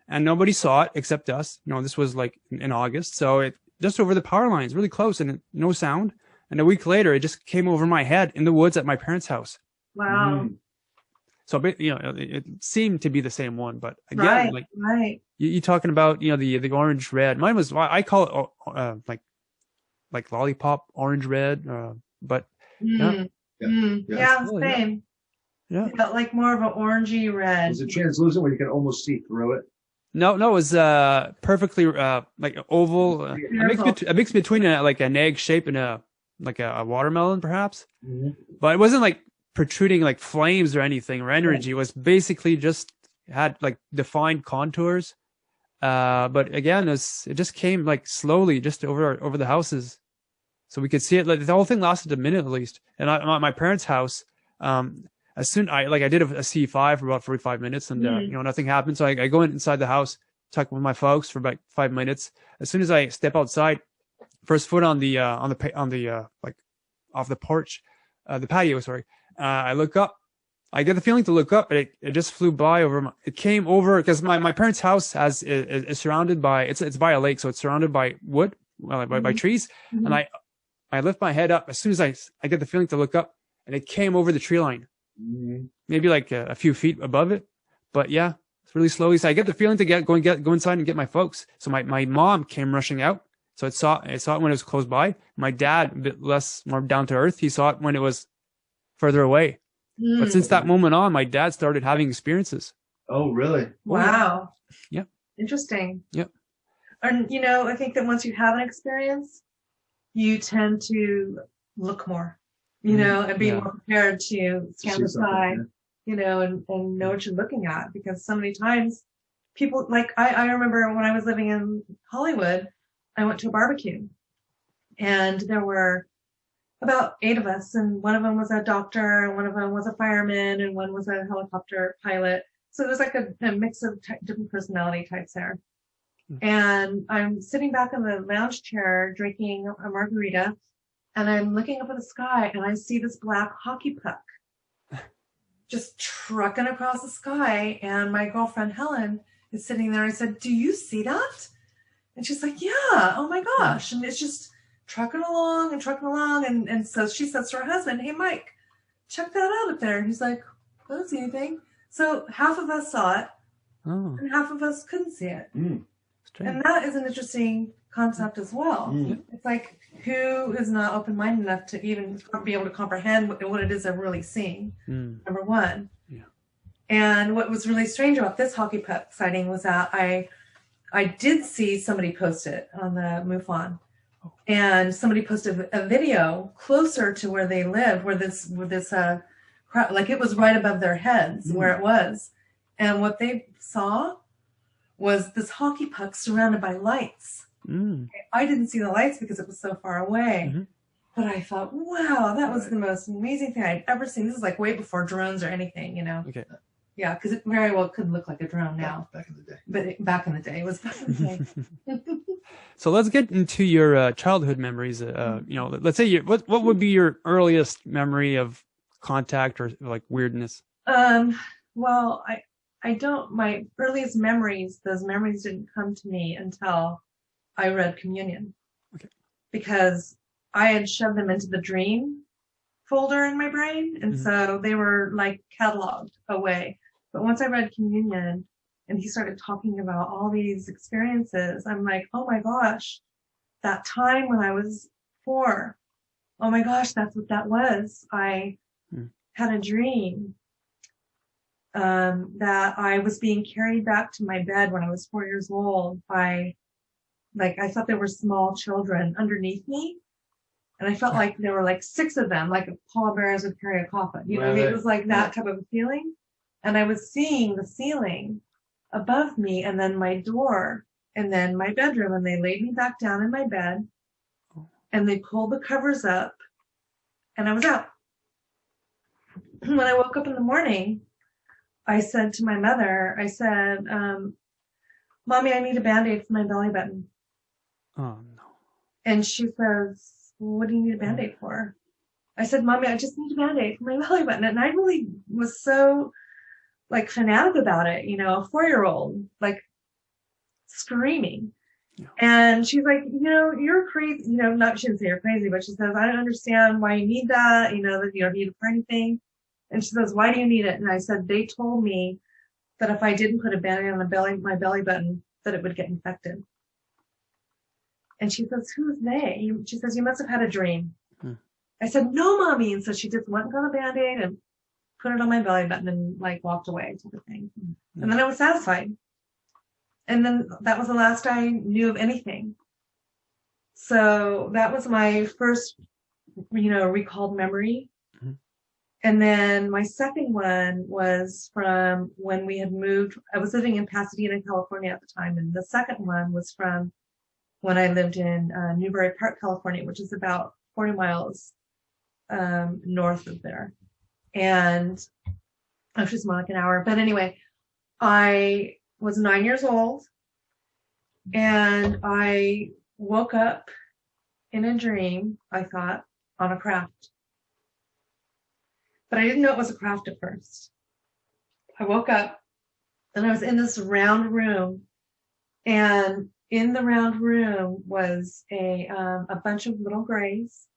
And nobody saw it except us. This was like in August. So it just over the power lines, really close, and no sound. And a week later, it just came over my head in the woods at my parents' house. Wow. So, it seemed to be the same one. But again, right. You talking about, the orange red. Mine was, I call it like lollipop orange red. But yeah, same. Yeah. Like more of an orangey red. Was it translucent where you can almost see through it? No, it was perfectly like oval, a mix between like an egg shape and a watermelon, perhaps. But it wasn't like protruding like flames or anything or energy. It was basically just had like defined contours. But again, it just came like slowly, just over the houses. So we could see it. Like the whole thing lasted a minute at least. And I'm at my parents' house. As soon I did a C5 for about 45 minutes, and nothing happened. So I go inside the house, talk with my folks for about 5 minutes. As soon as I step outside, first foot on the like off the porch, the patio. Sorry, I look up. I get the feeling to look up, but it just flew by over. It came over because my parents' house is surrounded by it's by a lake, so it's surrounded by wood, by trees, and I lift my head up as soon as I get the feeling to look up, and it came over the tree line, maybe like a few feet above it. But yeah, it's really slowly. So I get the feeling to go inside and get my folks. So my mom came rushing out. So it saw it when it was close by. My dad, a bit more down to earth, he saw it when it was further away. But since that moment on, my dad started having experiences. Oh, really? Wow. Yeah. Interesting. Yep. And I think that once you have an experience, you tend to look more, and be more prepared to scan the sky, and know what you're looking at. Because so many times people, like I remember when I was living in Hollywood, I went to a barbecue, and there were about 8 of us, and one of them was a doctor, and one of them was a fireman, and one was a helicopter pilot. So there was like a mix of different personality types there. And I'm sitting back in the lounge chair drinking a margarita, and I'm looking up at the sky, and I see this black hockey puck just trucking across the sky. And my girlfriend Helen is sitting there. I said, "Do you see that?" And she's like, "Yeah, oh my gosh." And it's just trucking along. And so she says to her husband, "Hey, Mike, check that out up there." And he's like, "I don't see anything." So half of us saw it, and half of us couldn't see it. And that is an interesting concept as well. It's like, who is not open-minded enough to even be able to comprehend what it is they're really seeing, number one. Yeah. And what was really strange about this hockey puck sighting was that I did see somebody post it on the MUFON. And somebody posted a video closer to where they lived, where this crowd, like it was right above their heads where it was. And what they saw was this hockey puck surrounded by lights. I didn't see the lights because it was so far away. But I thought, wow, that was the most amazing thing I'd ever seen. This is like way before drones or anything, you know? Okay. Yeah, because it very well could look like a drone now. Back in the day. But back in the day, it was back in the day. So let's get into your childhood memories. You know, let's say what would be your earliest memory of contact or like weirdness? Well, I don't, my earliest memories, those memories didn't come to me until I read Communion. Okay. Because I had shoved them into the dream folder in my brain. And so they were like cataloged away. But once I read Communion and he started talking about all these experiences, I'm like, oh my gosh, that time when I was 4, oh my gosh, that's what that was. I had a dream that I was being carried back to my bed when I was 4 years old by, like, I thought there were small children underneath me. And I felt like there were like 6 of them, like pallbearers would carry a coffin. You know what I mean? It was like that type of a feeling. And I was seeing the ceiling above me and then my door and then my bedroom. And they laid me back down in my bed and they pulled the covers up and I was out. When I woke up in the morning, I said to my mother, I said, Mommy, I need a Band-Aid for my belly button. Oh, no. And she says, what do you need a Band-Aid for? I said, Mommy, I just need a Band-Aid for my belly button. And I really was so like fanatic about it, you know, a 4-year-old, like screaming. Yeah. And she's like, you know, you're crazy. You know, not, she didn't say you're crazy, but she says, I don't understand why you need that. You know, that you don't need it for anything. And she says, why do you need it? And I said, they told me that if I didn't put a Band-Aid on my belly button, that it would get infected. And she says, who's they? She says, you must have had a dream. I said, no, Mommy. And so she just went and got a Band-Aid and put it on my belly button and like walked away type of thing. And then I was satisfied. And then that was the last I knew of anything. So that was my first, you know, recalled memory. And then my second one was from when we had moved. I was living in Pasadena, California at the time. And the second one was from when I lived in Newbury Park, California, which is about 40 miles north of there. And actually it's more like an hour. But anyway, I was 9 years old and I woke up in a dream, I thought, on a craft. But I didn't know it was a craft at first. I woke up and I was in this round room, and in the round room was a bunch of little grays,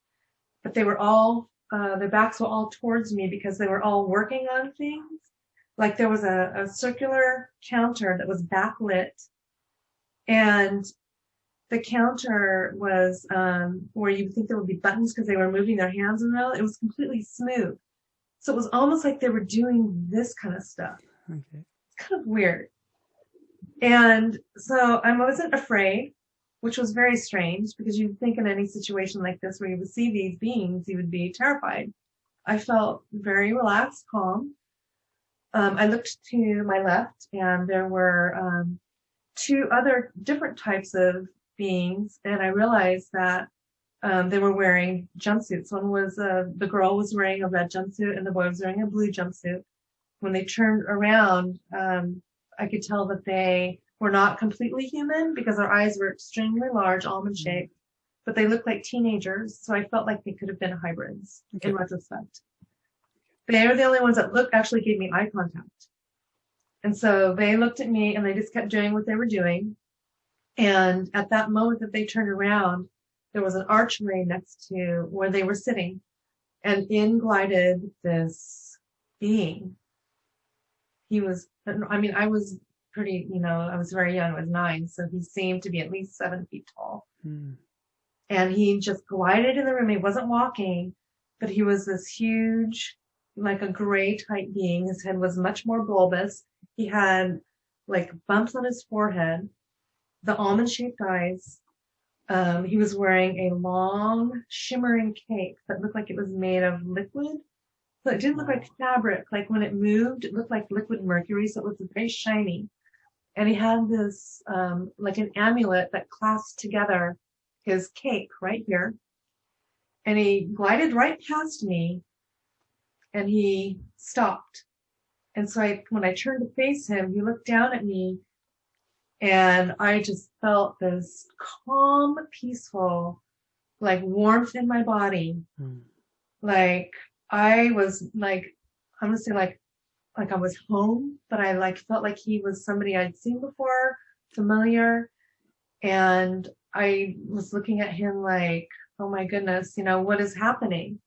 but they were all, their backs were all towards me because they were all working on things. Like there was a circular counter that was backlit, and the counter was where you'd think there would be buttons because they were moving their hands around. It was completely smooth. So it was almost like they were doing this kind of stuff. Okay. It's kind of weird. And so I wasn't afraid, which was very strange because you'd think in any situation like this where you would see these beings, you would be terrified. I felt very relaxed, calm. I looked to my left and there were 2 other different types of beings, and I realized that they were wearing jumpsuits. One was, the girl was wearing a red jumpsuit and the boy was wearing a blue jumpsuit. When they turned around, I could tell that they were not completely human because their eyes were extremely large, almond shaped, but they looked like teenagers. So I felt like they could have been hybrids in retrospect. They were the only ones that actually gave me eye contact. And so they looked at me and they just kept doing what they were doing. And at that moment that they turned around, there was an archway next to where they were sitting, and in glided this being. He was, I mean, I was pretty, you know, I was very young, I was 9, so he seemed to be at least 7 feet tall. And he just glided in the room. He wasn't walking, but he was this huge, like a gray type being. His head was much more bulbous. He had like bumps on his forehead, the almond shaped eyes. He was wearing a long shimmering cape that looked like it was made of liquid. So it didn't look like fabric. Like when it moved, it looked like liquid mercury. So it was very shiny. And he had this, like an amulet that clasped together his cape right here. and he glided right past me, and he stopped. And so when I turned to face him, he looked down at me, and I just felt this calm, peaceful, like warmth in my body. Like I was like, I'm gonna say like I was home, but I like felt like he was somebody I'd seen before, familiar. And I was looking at him like, oh my goodness, you know, what is happening?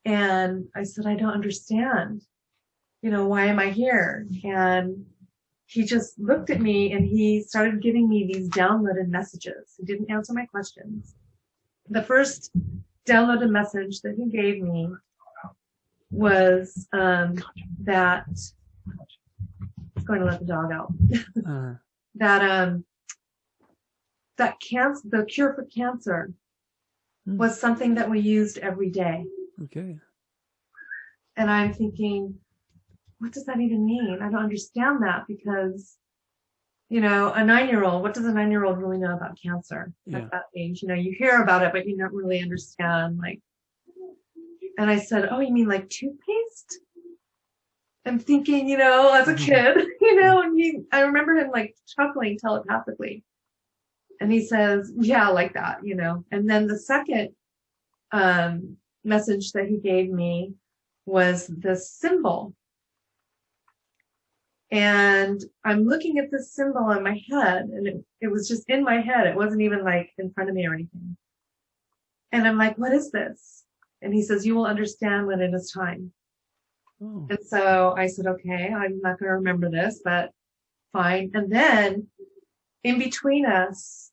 And I said, I don't understand. You know, why am I here? And he just looked at me and he started giving me these downloaded messages. He didn't answer my questions. The first downloaded message that he gave me was that I'm going to let the dog out. That cancer, the cure for cancer, was something that we used every day. Okay. And I'm thinking, what does that even mean? I don't understand that because, you know, a 9-year-old, what does a 9-year-old really know about cancer at that age? You know, you hear about it, but you don't really understand. Like, and I said, oh, you mean like toothpaste? I'm thinking, you know, as a kid, you know, and I remember him like chuckling telepathically. And he says, yeah, like that, you know. And then the second message that he gave me was this symbol. And I'm looking at this symbol in my head, and it was just in my head. It wasn't even like in front of me or anything. And I'm like, what is this? And he says, you will understand when it is time. Oh. And so I said, okay, I'm not going to remember this, but fine. And then in between us,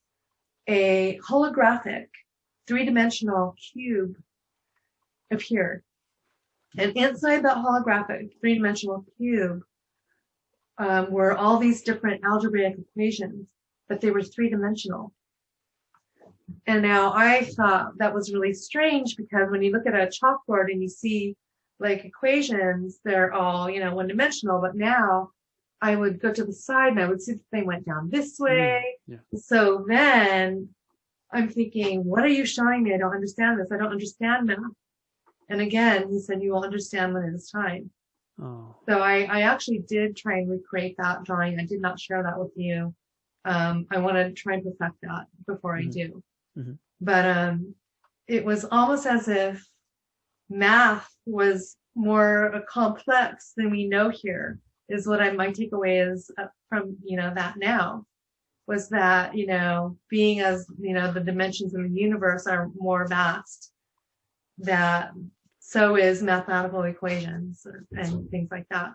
a holographic 3-dimensional cube appeared. And inside that holographic 3-dimensional cube were all these different algebraic equations, but they were 3-dimensional. And now I thought that was really strange because when you look at a chalkboard and you see like equations, they're all, you know, 1-dimensional, but now I would go to the side and I would see that they went down this way. Yeah. So then I'm thinking, what are you showing me? I don't understand this. I don't understand math. And again, he said, you will understand when it is time. Oh. So I actually did try and recreate that drawing. I did not share that with you. I want to try and perfect that before I do. But it was almost as if math was more complex than we know here, is what my takeaway is from, you know, that now, was that, you know, being as, you know, the dimensions in the universe are more vast, that so is mathematical equations and things like that.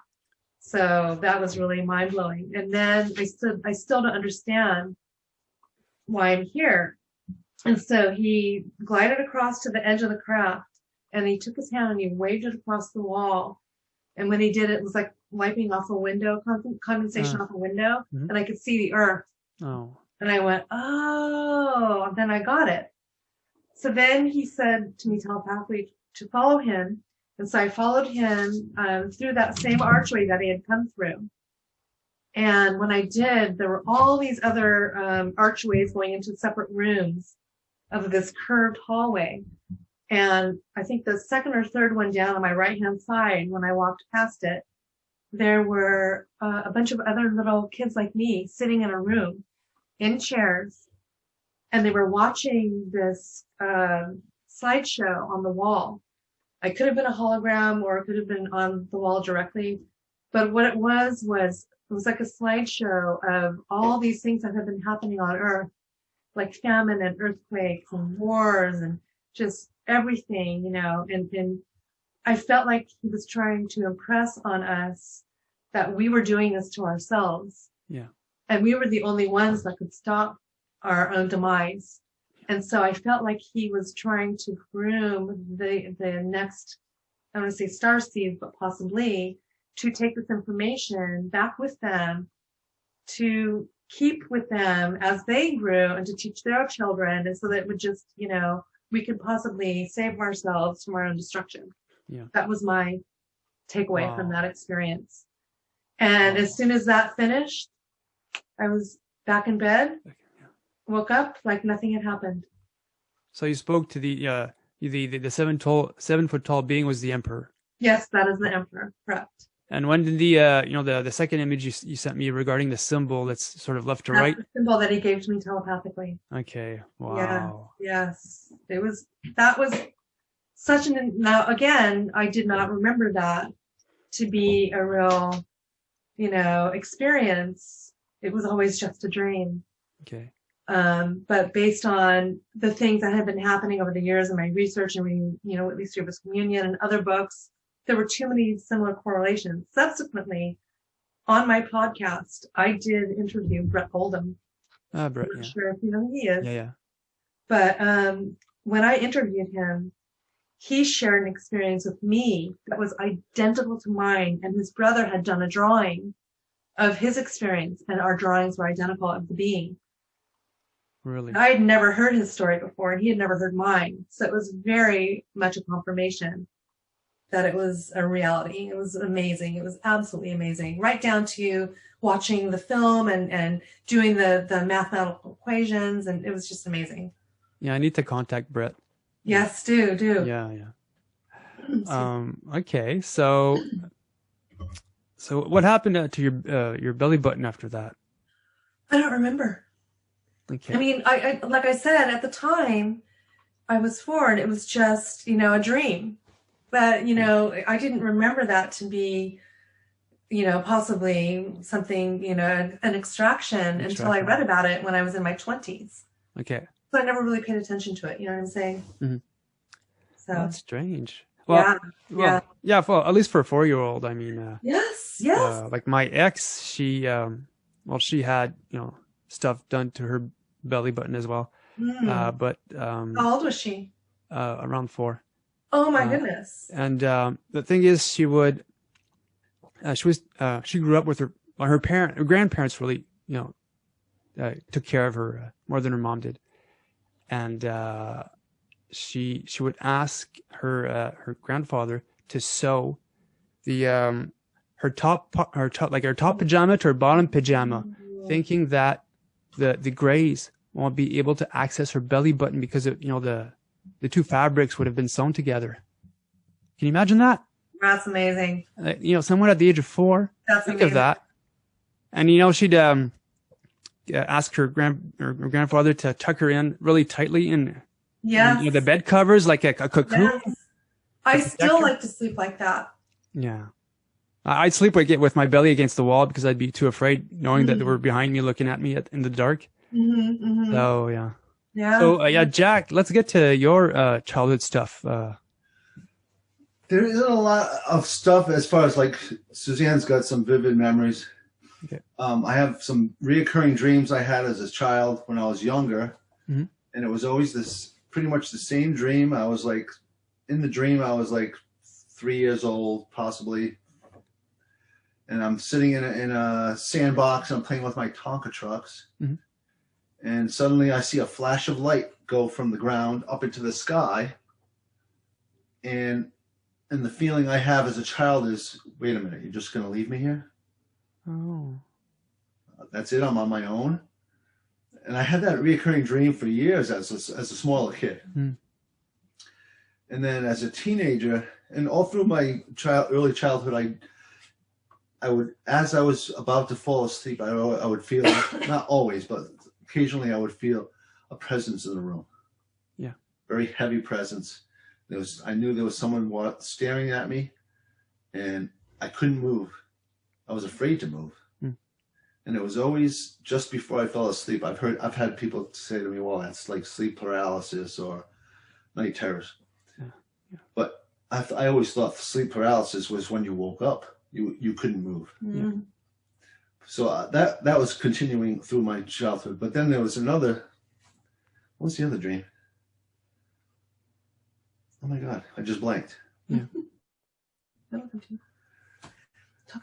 So that was really mind blowing. And then I still don't understand why I'm here. And so he glided across to the edge of the craft and he took his hand and he waved it across the wall. And when he did it was like wiping off a window, condensation off a window, and I could see the earth. Oh. And I went, oh, and then I got it. So then he said to me telepathically to follow him. And so I followed him through that same archway that he had come through. And when I did, there were all these other archways going into separate rooms of this curved hallway. And I think the second or third one down on my right-hand side, when I walked past it, there were a bunch of other little kids like me sitting in a room in chairs. And they were watching this slideshow on the wall. I could have been a hologram or it could have been on the wall directly. But what it was like a slideshow of all these things that have been happening on Earth, like famine and earthquakes and wars and just everything, you know. And I felt like he was trying to impress on us that we were doing this to ourselves. Yeah. And we were the only ones that could stop our own demise. And so I felt like he was trying to groom the next, I want to say starseed, but possibly to take this information back with them, to keep with them as they grew and to teach their children. And so that it would just, you know, we could possibly save ourselves from our own destruction. Yeah. That was my takeaway from that experience. And as soon as that finished, I was back in bed, woke up like nothing had happened. So you spoke to the The 7 foot tall being was the emperor. Yes, that is the emperor. Correct. And when did the second image you sent me regarding the symbol that's sort of left to right? That's the symbol that he gave to me telepathically. Okay. Wow. Yeah. Yes. That was such now again, I did not remember that to be a real, experience. It was always just a dream. Okay. But based on the things that have been happening over the years in my research and reading, Whitley Strieber's Communion and other books, there were too many similar correlations. Subsequently, on my podcast, I did interview Brett Oldham. Brett, I'm not sure if you know who he is. Yeah. But when I interviewed him, he shared an experience with me that was identical to mine, and his brother had done a drawing of his experience, and our drawings were identical of the being. Really? I had never heard his story before, and he had never heard mine. So it was very much a confirmation that it was a reality. It was amazing. It was absolutely amazing. Right down to watching the film and doing the mathematical equations, and it was just amazing. Yeah, I need to contact Brett. Yes, do. Yeah. Okay, so what happened to your belly button after that? I don't remember. Okay. I mean, I like I said, at the time I was 4 and it was just, a dream. But, I didn't remember that to be, possibly something, an extraction until I read about it when I was in my 20s. Okay. So I never really paid attention to it. You know what I'm saying? Mm-hmm. So that's strange. Well, well, at least for a 4-year-old, I mean. Yes. Like my ex, she had, stuff done to her belly button as well. But how old was she? Around 4. Oh my goodness. And the thing is, she grew up with her grandparents really, took care of her more than her mom did. And she would ask her grandfather to sew her top pajama to her bottom pajama, thinking that the grays won't be able to access her belly button because the two fabrics would have been sewn together. Can you imagine that? That's amazing. Someone at the age of 4. That's think amazing. of that. And she'd ask her grandfather to tuck her in really tightly in the bed covers like a cocoon. Yes. I still like to sleep like that. Yeah. I'd sleep with my belly against the wall because I'd be too afraid knowing that they were behind me looking at me in the dark. Mm-hmm. So, yeah. Yeah. So, Jack, let's get to your childhood stuff. There isn't a lot of stuff as far as like Suzanne's got some vivid memories. Okay. I have some reoccurring dreams I had as a child when I was younger. Mm-hmm. And it was always pretty much the same dream. I was like, in the dream, I was like 3 years old, possibly. And I'm sitting in a sandbox and I'm playing with my Tonka trucks. Mm-hmm. And suddenly I see a flash of light go from the ground up into the sky. And the feeling I have as a child is, wait a minute, you're just going to leave me here? Oh. That's it, I'm on my own. And I had that reoccurring dream for years as a smaller kid. Mm. And then as a teenager, and all through my early childhood, I would, as I was about to fall asleep, I would feel, not always, but occasionally I would feel a presence in the room. Yeah. Very heavy presence. I knew there was someone staring at me, and I couldn't move. I was afraid to move. Mm. And it was always just before I fell asleep. I've had people say to me, well, that's like sleep paralysis or night terrors. Yeah. But I always thought sleep paralysis was when you woke up. You couldn't move. Mm-hmm. So that was continuing through my childhood. But then there was another. What was the other dream? Oh my God! I just blanked. Yeah. Talk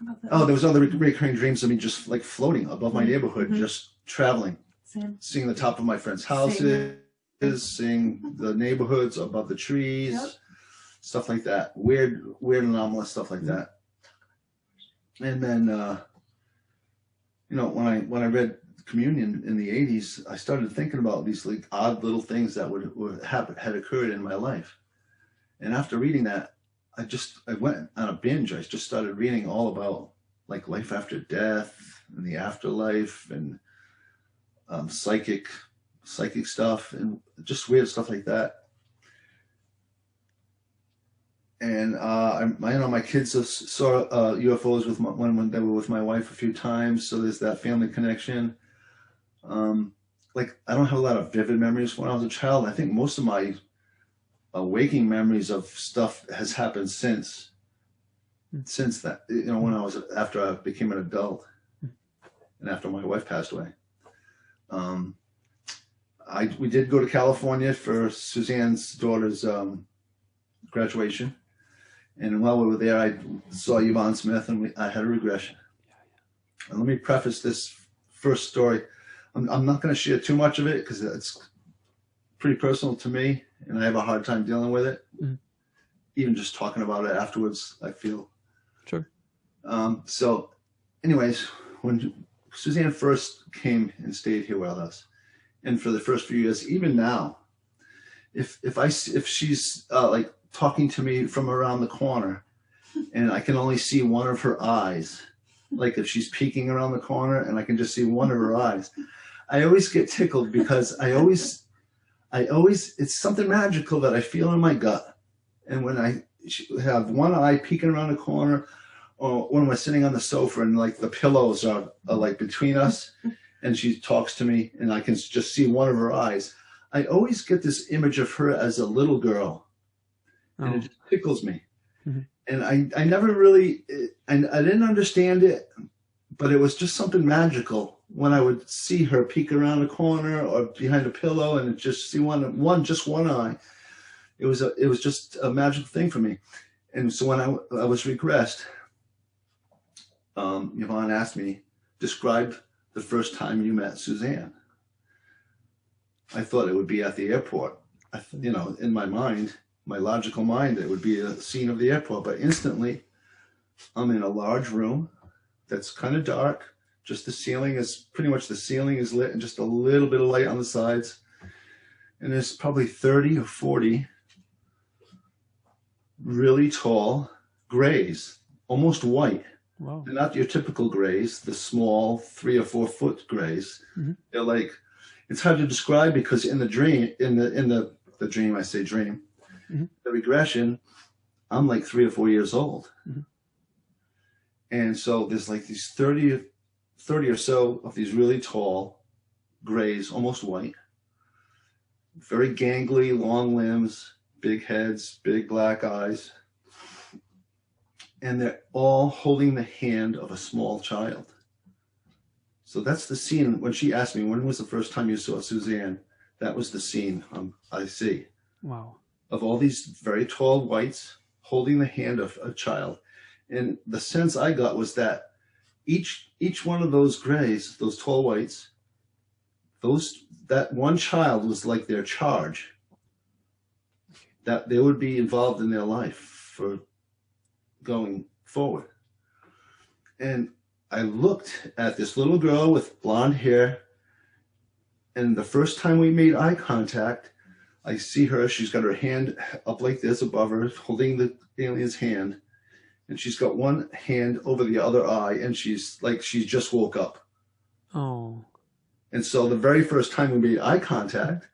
about that. Oh, there was other recurring dreams of me just like floating above my neighborhood, just traveling, seeing the top of my friends' houses, seeing the neighborhoods above the trees, stuff like that. Weird, anomalous stuff like that. And then, when I read Communion in the 80s, I started thinking about these like odd little things that had occurred in my life. And after reading that, I went on a binge. I just started reading all about like life after death and the afterlife and psychic stuff and just weird stuff like that. And I know my kids saw UFOs when they were with my wife a few times, so there's that family connection. Like I don't have a lot of vivid memories when I was a child. I think most of my waking memories of stuff has happened since that, when after I became an adult and after my wife passed away. We did go to California for Suzanne's daughter's graduation, and while we were there, I saw Yvonne Smith, and I had a regression. And let me preface this first story. I'm not going to share too much of it because it's pretty personal to me, and I have a hard time dealing with it. Even just talking about it afterwards, I feel. Sure. So, anyways, when Suzanne first came and stayed here with us, and for the first few years, even now, if she's like talking to me from around the corner, and I can only see one of her eyes, like if she's peeking around the corner and I can just see one of her eyes, I always get tickled because I always, it's something magical that I feel in my gut. And when I have one eye peeking around the corner, or when we're sitting on the sofa and like the pillows are like between us and she talks to me and I can just see one of her eyes, I always get this image of her as a little girl. And it just tickles me. And I never really, I didn't understand it, but it was just something magical when I would see her peek around a corner or behind a pillow and just see just one eye. It was just a magical thing for me. And so when I was regressed, Yvonne asked me, describe the first time you met Suzanne. I thought it would be at the airport. In my mind, my logical mind, it would be a scene of the airport, but instantly I'm in a large room that's kind of dark. Just the ceiling is lit and just a little bit of light on the sides. And there's probably 30 or 40 really tall grays, almost white. Wow. They're not your typical grays, the small 3 or 4 foot grays. They're like, it's hard to describe because in the dream, the dream, I say dream, the regression, I'm like 3 or 4 years old. And so there's like these 30 or so of these really tall grays, almost white, very gangly, long limbs, big heads, big black eyes. And they're all holding the hand of a small child. So that's the scene. When she asked me, when was the first time you saw Suzanne? That was the scene I see. Wow. Of all these very tall whites holding the hand of a child. And the sense I got was that each one of those grays, those tall whites, that one child was like their charge. That they would be involved in their life for going forward. And I looked at this little girl with blonde hair, and the first time we made eye contact, I see her, she's got her hand up like this above her, holding the alien's hand, and she's got one hand over the other eye, and she's like, she just woke up. Oh. And so the very first time we made eye contact,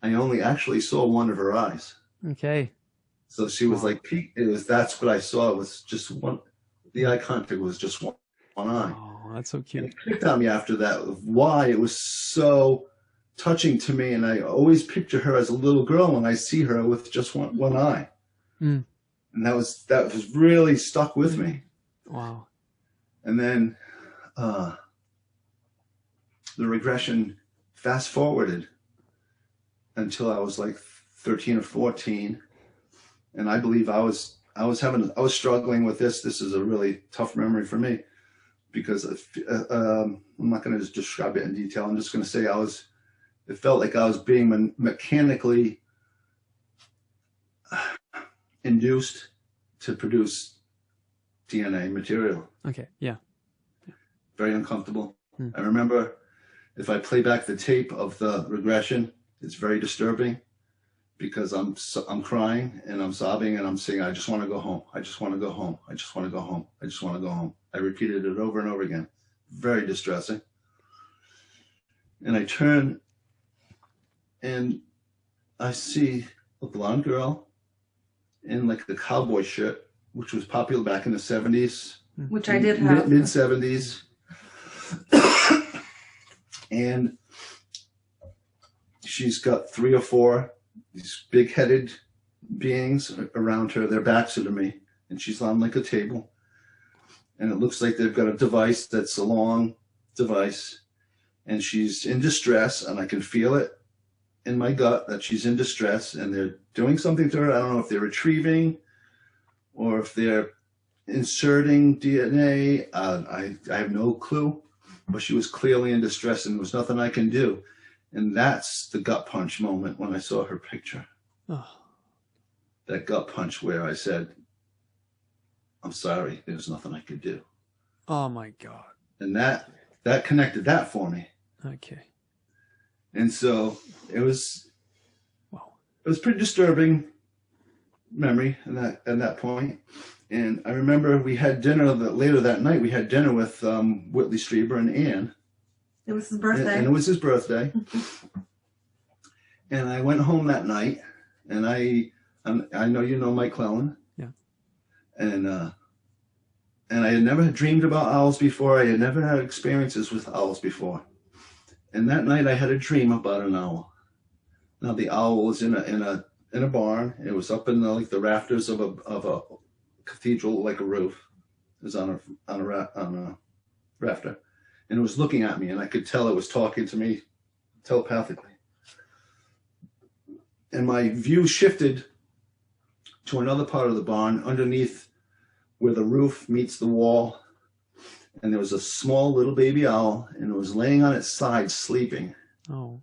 I only actually saw one of her eyes. Okay. So she was like, that's what I saw. It was just one, the eye contact was just one eye. Oh, that's so cute. And it clicked on me after that of why it was so touching to me. And I always picture her as a little girl when I see her with just one eye. And that was really stuck with me. Wow. And then the regression fast forwarded until I was like 13 or 14. And I believe I was struggling with this. This is a really tough memory for me because I'm not going to just describe it in detail. I'm just going to say it felt like I was being mechanically induced to produce DNA material. Okay. Yeah. Very uncomfortable. I remember if I play back the tape of the regression, it's very disturbing because I'm crying and I'm sobbing and I'm saying, I just want to go home. I just want to go home. I just want to go home. I just want to go home. I repeated it over and over again. Very distressing. And I turn and I see a blonde girl in like the cowboy shirt, which was popular back in the 70s. Which I did have. Mid 70s. And she's got 3 or 4 these big-headed beings around her. Their backs are to me, and she's on like a table. And it looks like they've got a device that's a long device, and she's in distress, and I can feel it in my gut that she's in distress, and they're doing something to her. I don't know if they're retrieving or if they're inserting DNA. I have no clue, but she was clearly in distress, and there was nothing I can do. And that's the gut punch moment when I saw her picture. Oh. That gut punch where I said, I'm sorry, there's nothing I could do. Oh my God. And that connected that for me. Okay. And so it was pretty disturbing memory at that point. And I remember we had dinner later that night. We had dinner with Whitley Strieber and Ann. It was his birthday. And it was his birthday. And I went home that night, and I know you know Mike Clellan. Yeah. And I had never dreamed about owls before. I had never had experiences with owls before. And that night I had a dream about an owl. Now the owl was in a barn. It was up in the rafters of a cathedral, like a roof. It was on a rafter. And it was looking at me, and I could tell it was talking to me telepathically. And my view shifted to another part of the barn underneath where the roof meets the wall. And there was a small little baby owl, and it was laying on its side sleeping. Oh.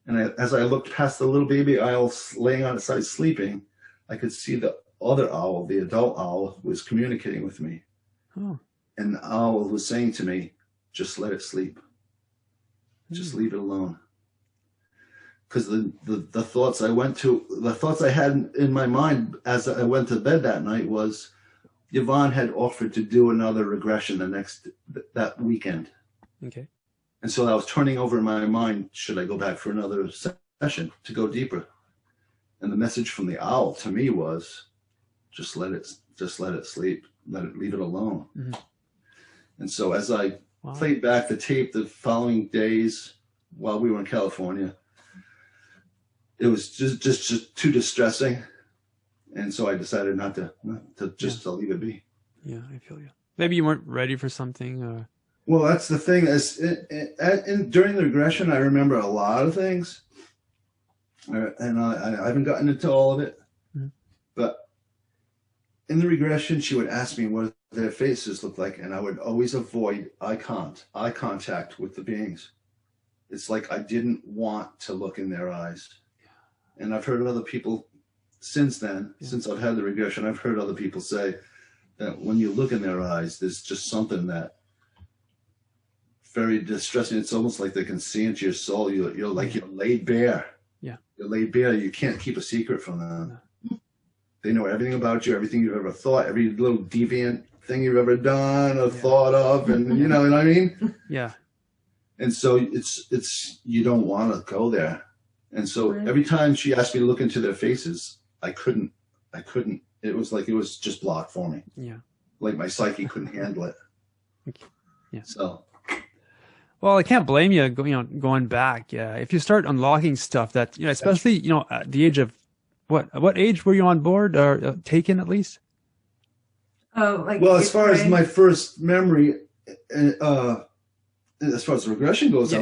And as I looked past the little baby owl laying on its side sleeping, I could see the other owl, the adult owl, was communicating with me. Oh. And the owl was saying to me, just let it sleep. Just leave it alone. Because the thoughts I had in my mind as I went to bed that night was, Yvonne had offered to do another regression that weekend. Okay. And so I was turning over in my mind, should I go back for another session to go deeper? And the message from the owl to me was, just let it sleep, leave it alone. Mm-hmm. And so as I played back the tape the following days while we were in California, it was just too distressing. And so I decided not to leave it be. Yeah, I feel you. Maybe you weren't ready for something. Well, that's the thing. During the regression, I remember a lot of things. And I haven't gotten into all of it. Mm-hmm. But in the regression, she would ask me what their faces looked like, and I would always avoid eye contact with the beings. It's like I didn't want to look in their eyes. And I've heard other people since then, since I've had the regression, I've heard other people say that when you look in their eyes, there's just something that very distressing. It's almost like they can see into your soul. You're laid bare. Yeah. You're laid bare. You can't keep a secret from them. No. They know everything about you, everything you've ever thought, every little deviant thing you've ever done or thought of, and you know what I mean? Yeah. And so it's you don't want to go there. And so every time she asked me to look into their faces, I couldn't. It was like it was just blocked for me. Yeah. Like my psyche couldn't handle it. Okay. Yeah. So. Well, I can't blame you, going back. Yeah. If you start unlocking stuff that, especially, at the age of what age were you on board or taken at least? Oh, like. Well, as far as my first memory, as far as the regression goes, I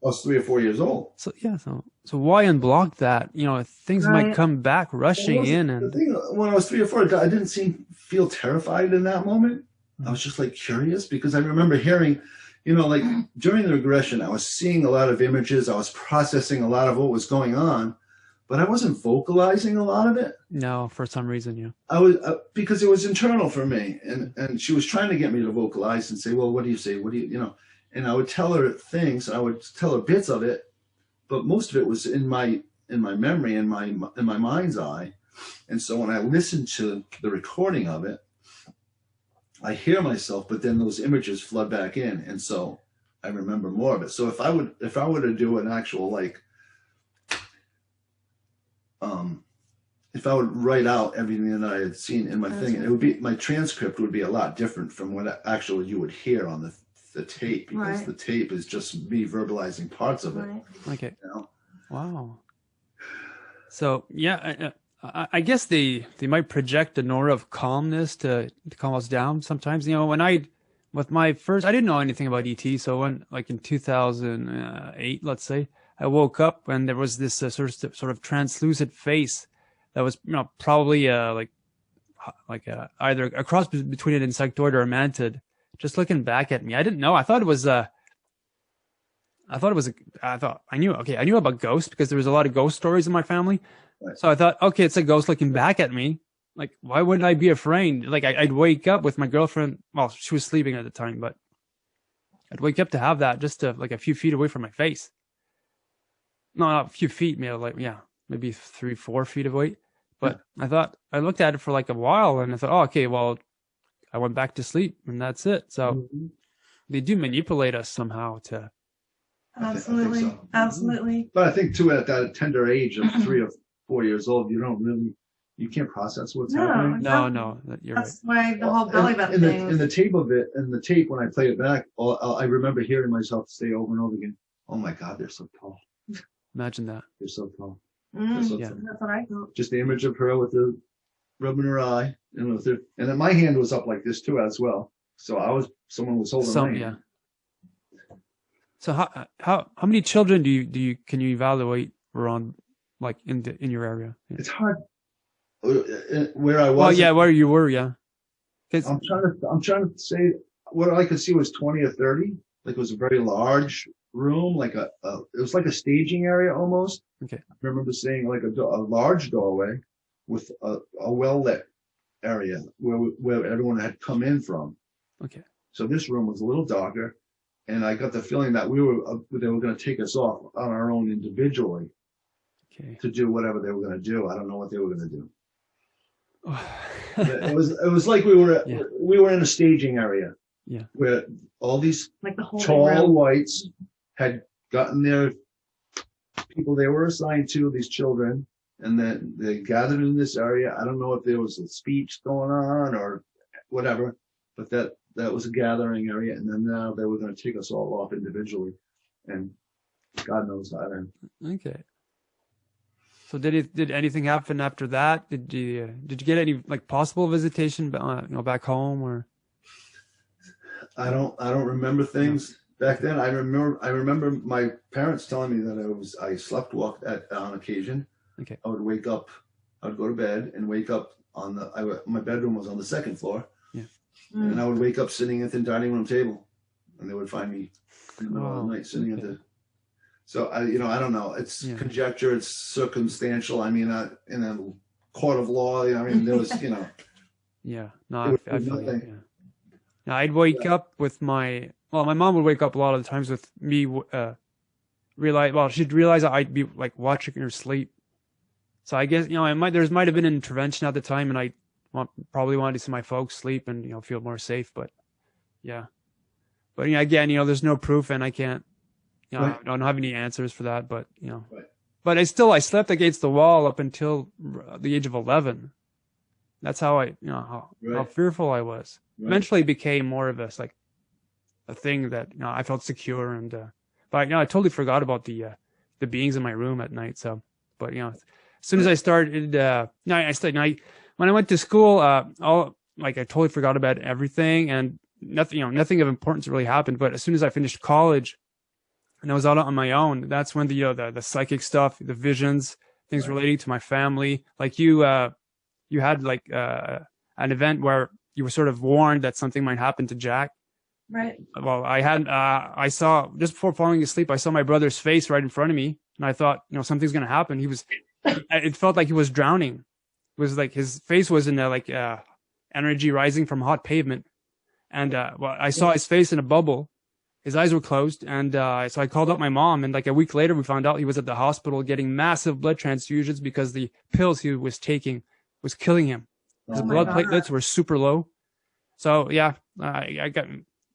was 3 or 4 years old. So so why unblock that? Things might come back rushing in. And the thing, when I was 3 or 4, I didn't feel terrified in that moment. I was just like curious because I remember hearing, like during the regression, I was seeing a lot of images. I was processing a lot of what was going on, but I wasn't vocalizing a lot of it. No, for some reason, yeah. I was because it was internal for me, and she was trying to get me to vocalize and say, well, what do you say? What do you, And I would tell her things, I would tell her bits of it, but most of it was in my my memory, in my mind's eye. And so when I listen to the recording of it, I hear myself, but then those images flood back in, and so I remember more of it. So if I were to do an actual, like, if I would write out everything that I had seen in my thing, it would be, my transcript would be a lot different from what actually you would hear on the tape, because the tape is just me verbalizing parts of it. Okay. You know? Wow. So yeah, I guess they might project an aura of calmness to calm us down sometimes. You know, when I didn't know anything about ET. So when, like in 2008, let's say, I woke up and there was this sort of translucent face that was, you know, probably either a cross between an insectoid or a mantid, just looking back at me. I didn't know. I knew about ghosts because there was a lot of ghost stories in my family. Right. So I thought, okay, it's a ghost looking back at me. Like, why wouldn't I be afraid? Like, I'd wake up with my girlfriend. Well, she was sleeping at the time, but I'd wake up to have that just like a few feet away from my face. No, not a few feet, maybe 3-4 feet away. But I looked at it for like a while, and I thought, oh, okay, well, I went back to sleep, and that's it. So they do manipulate us somehow to. Absolutely. I think so. Absolutely. But I think too, at that tender age of 3 or 4 years old, you can't process what's happening. No, you're That's right. why the whole belly button thing. In the tape of it, in the tape, when I play it back, I remember hearing myself say over and over again, "Oh my God, they're so tall. Imagine that. They're so tall." Yeah. That's what I thought. Just the image of her with the rubbing her eye, and then my hand was up like this too as well. So someone was holding my hand. Yeah. So how many children can you evaluate around, like in your area? Yeah. It's hard. Where I was. Well, yeah, where you were, yeah. I'm trying to say what I could see was 20 or 30. Like, it was a very large room, like it was like a staging area almost. Okay. I remember seeing like a large doorway with a well lit area where everyone had come in from. Okay. So this room was a little darker, and I got the feeling that they were going to take us off on our own individually. Okay. To do whatever they were going to do. I don't know what they were going to do. It was like we were in a staging area. Yeah. Where all these like the whole tall whites had gotten their people they were assigned to, these children, and then they gathered in this area. I don't know if there was a speech going on or whatever, but that was a gathering area, and then now they were going to take us all off individually, and God knows how then. Okay. So did anything happen after that? Did you get any like possible visitation, back home or? I don't remember things back then. I remember my parents telling me that I sleepwalked on occasion. Okay. I would wake up, I would go to bed and wake up my bedroom was on the second floor. Yeah. And I would wake up sitting at the dining room table, and they would find me in the middle of the night sitting at the. So I don't know. It's conjecture. It's circumstantial. I mean, in a court of law, I mean, there was, Yeah. No, I feel you, yeah. Now, I'd wake up with my mom would wake up a lot of the times with me, she'd realize I'd be like watching her sleep. So I guess, there might have been an intervention at the time, and I probably wanted to see my folks sleep and, feel more safe, but yeah. But again, there's no proof, and I can't, I don't have any answers for that, but, but I slept against the wall up until the age of 11. That's how how fearful I was. Right. Eventually became more of a thing that I felt secure, and but I totally forgot about the beings in my room at night. So, but as soon as I started, when I went to school, I totally forgot about everything, and nothing of importance really happened. But as soon as I finished college, and I was out on my own, that's when the psychic stuff, the visions, things relating to my family, like you had an event where you were sort of warned that something might happen to Jack. Right. Well, I saw, just before falling asleep, I saw my brother's face right in front of me, and I thought, something's going to happen. It felt like he was drowning. It was like his face was in energy rising from hot pavement. And, I saw his face in a bubble, his eyes were closed. And so I called up my mom, and like a week later, we found out he was at the hospital getting massive blood transfusions because the pills he was taking was killing him. His blood platelets were super low. So yeah, I got,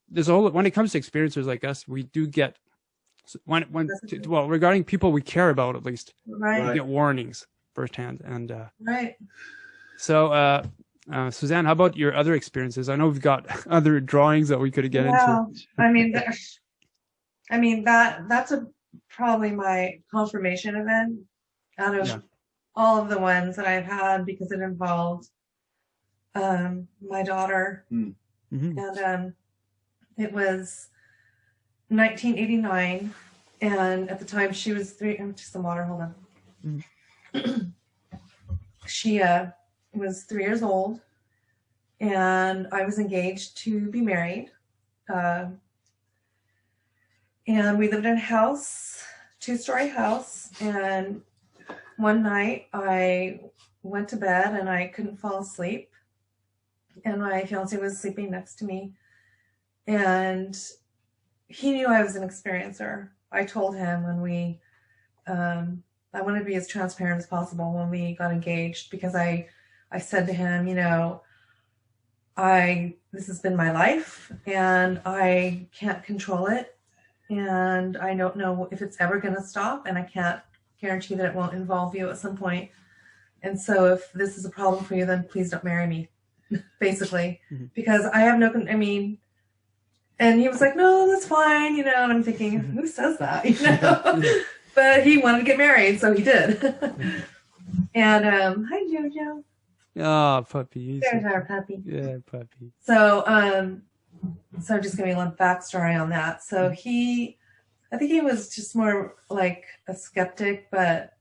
there's a whole, when it comes to experiencers like us, we do get, well, regarding people we care about, at least, Right. we get warnings firsthand. And Right. so Suzanne, how about your other experiences? I know we've got other drawings that we could get into. I mean, that's probably my confirmation event out of all of the ones that I've had, because it involved my daughter. Mm-hmm. And it was 1989, and at the time she was 3. Just some water, hold on. She was 3 years old, and I was engaged to be married. And we lived in a house, 2-story house, and one night I went to bed and I couldn't fall asleep, and my fiance was sleeping next to me, and he knew I was an experiencer. I told him when we, I wanted to be as transparent as possible when we got engaged, because I said to him, you know, this has been my life and I can't control it, and I don't know if it's ever going to stop, and I can't guarantee that it won't involve you at some point. And so if this is a problem for you, then please don't marry me, basically, because I have I mean, and he was like, no, that's fine, you know, and I'm thinking, who says that, you know? But he wanted to get married, so he did. And hi, Jojo. Oh, puppy. There's our puppy. Yeah, puppy. So, so just giving a little backstory on that. So I think he was just more like a skeptic, but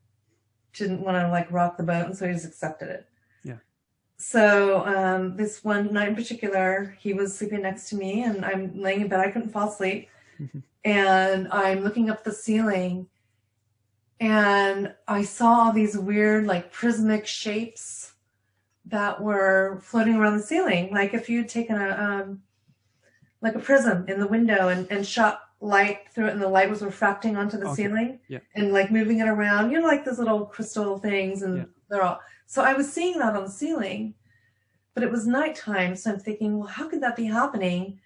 didn't want to like rock the boat, and so he just accepted it. Yeah. So this one night in particular, he was sleeping next to me, and I'm laying in bed. I couldn't fall asleep, and I'm looking up the ceiling, and I saw these weird like prismatic shapes that were floating around the ceiling, like if you'd taken a prism in the window and shot light through it, and the light was refracting onto the ceiling, and like moving it around, you know, like those little crystal things, and they're all, so I was seeing that on the ceiling, but it was nighttime. So I'm thinking, well, how could that be happening?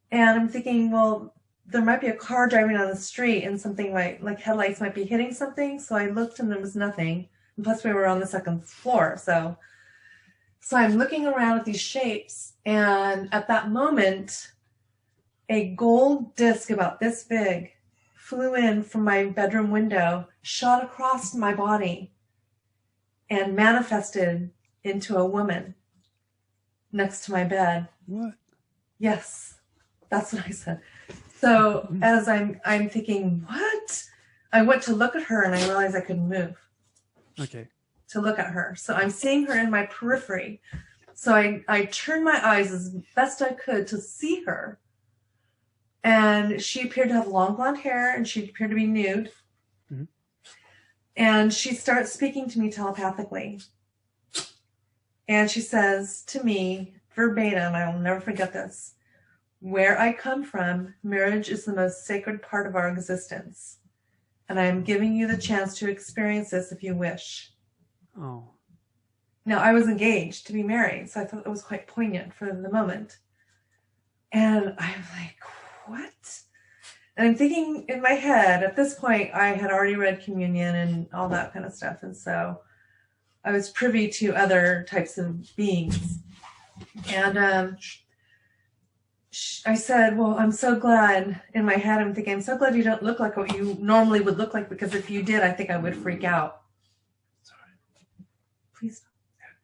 And I'm thinking, well, there might be a car driving down the street and something like headlights might be hitting something. So I looked and there was nothing. And plus we were on the 2nd floor. So I'm looking around at these shapes, and at that moment, a gold disc about this big flew in from my bedroom window, shot across my body, and manifested into a woman next to my bed. What? Yes, that's what I said. So as I'm thinking, what? I went to look at her, and I realized I couldn't move. Okay. To look at her. So I'm seeing her in my periphery. So I turned my eyes as best I could to see her. And she appeared to have long blonde hair, and she appeared to be nude. And she starts speaking to me telepathically. And she says to me, verbatim, I will never forget this, where I come from, marriage is the most sacred part of our existence. And I am giving you the chance to experience this if you wish. Oh. Now, I was engaged to be married, so I thought it was quite poignant for the moment. And I'm like, what? And I'm thinking in my head, at this point, I had already read communion and all that kind of stuff. And so I was privy to other types of beings. And I said, well, I'm so glad, in my head, I'm thinking, I'm so glad you don't look like what you normally would look like, because if you did, I think I would freak out. Sorry. Please.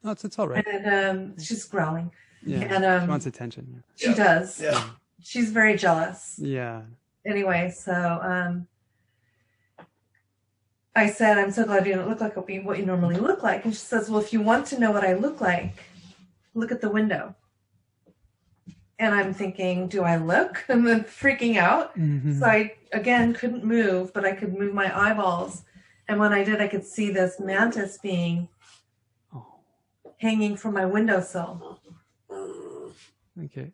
No, it's all right. And she's growling. Yeah. And she wants attention. She does. Yeah. She's very jealous. Yeah. Anyway, so I said, I'm so glad you don't look like what you normally look like. And she says, well, if you want to know what I look like, look at the window. And I'm thinking, do I look? And then freaking out. So I, again, couldn't move, but I could move my eyeballs. And when I did, I could see this mantis being hanging from my windowsill. Okay.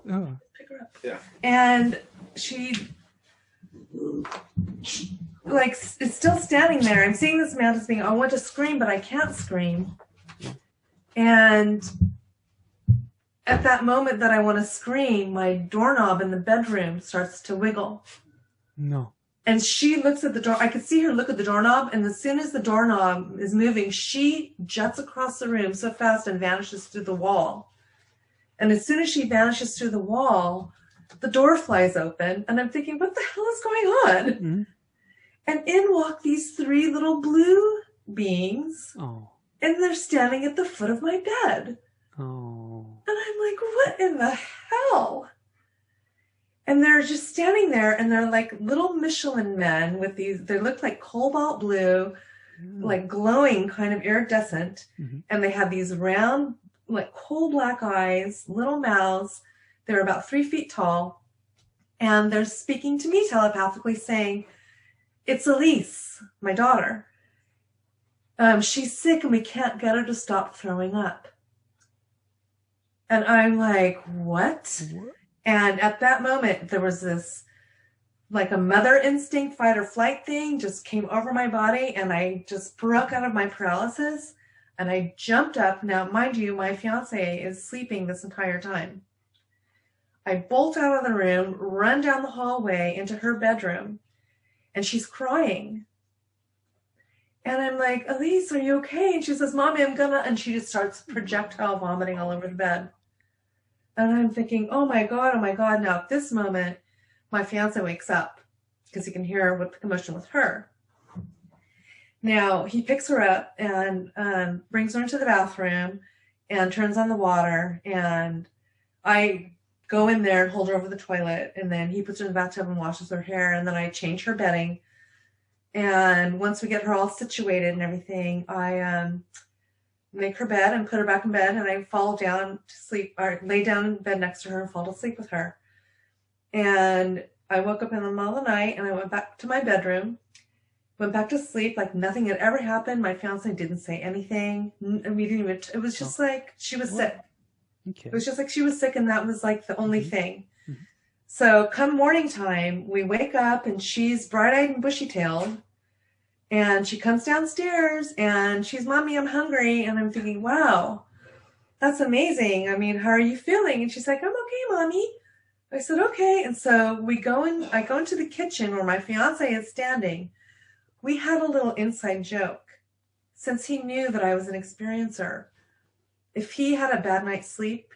Oh. Pick her up. Yeah. And she like is still standing there. I'm seeing this mantis being, I want to scream, but I can't scream. And at that moment that I want to scream, my doorknob in the bedroom starts to wiggle. No. And she looks at the door. I could see her look at the doorknob, and as soon as the doorknob is moving, she jets across the room so fast and vanishes through the wall. And as soon as she vanishes through the wall, the door flies open, and I'm thinking, what the hell is going on? Mm-hmm. And in walk these 3 little blue beings, Oh. and they're standing at the foot of my bed. Oh. And I'm like, what in the hell? And they're just standing there, and they're like little Michelin men with these, they look like cobalt blue, like glowing, kind of iridescent. Mm-hmm. And they have these round, like coal black eyes, little mouths. They're about 3 feet tall. And they're speaking to me telepathically saying, it's Elise, my daughter. She's sick and we can't get her to stop throwing up. And I'm like, what? And at that moment, there was this, like a mother instinct, fight or flight thing just came over my body, and I just broke out of my paralysis, and I jumped up. Now, mind you, my fiance is sleeping this entire time. I bolt out of the room, run down the hallway into her bedroom, and she's crying. And I'm like, Elise, are you okay? And she says, Mommy, I'm gonna, and she just starts projectile vomiting all over the bed. And I'm thinking, oh my God. Now at this moment, my fiance wakes up because he can hear what the commotion with her. Now he picks her up and brings her into the bathroom and turns on the water. And I go in there and hold her over the toilet. And then he puts her in the bathtub and washes her hair. And then I change her bedding. And once we get her all situated and everything, I make her bed and put her back in bed, and I fall down to sleep, or lay down in bed next to her and fall to sleep with her. And I woke up in the middle of the night, and I went back to my bedroom, went back to sleep like nothing had ever happened. My fiance didn't say anything. And we didn't even, it was just like she was sick. Okay. It was just like she was sick, and that was like the only thing. Mm-hmm. So come morning time, we wake up, and she's bright-eyed and bushy-tailed. And she comes downstairs and she's, Mommy, I'm hungry. And I'm thinking, wow, that's amazing. I mean, how are you feeling? And she's like, I'm okay, Mommy. I said, okay. And so I go into the kitchen where my fiance is standing. We had a little inside joke. Since he knew that I was an experiencer, if he had a bad night's sleep,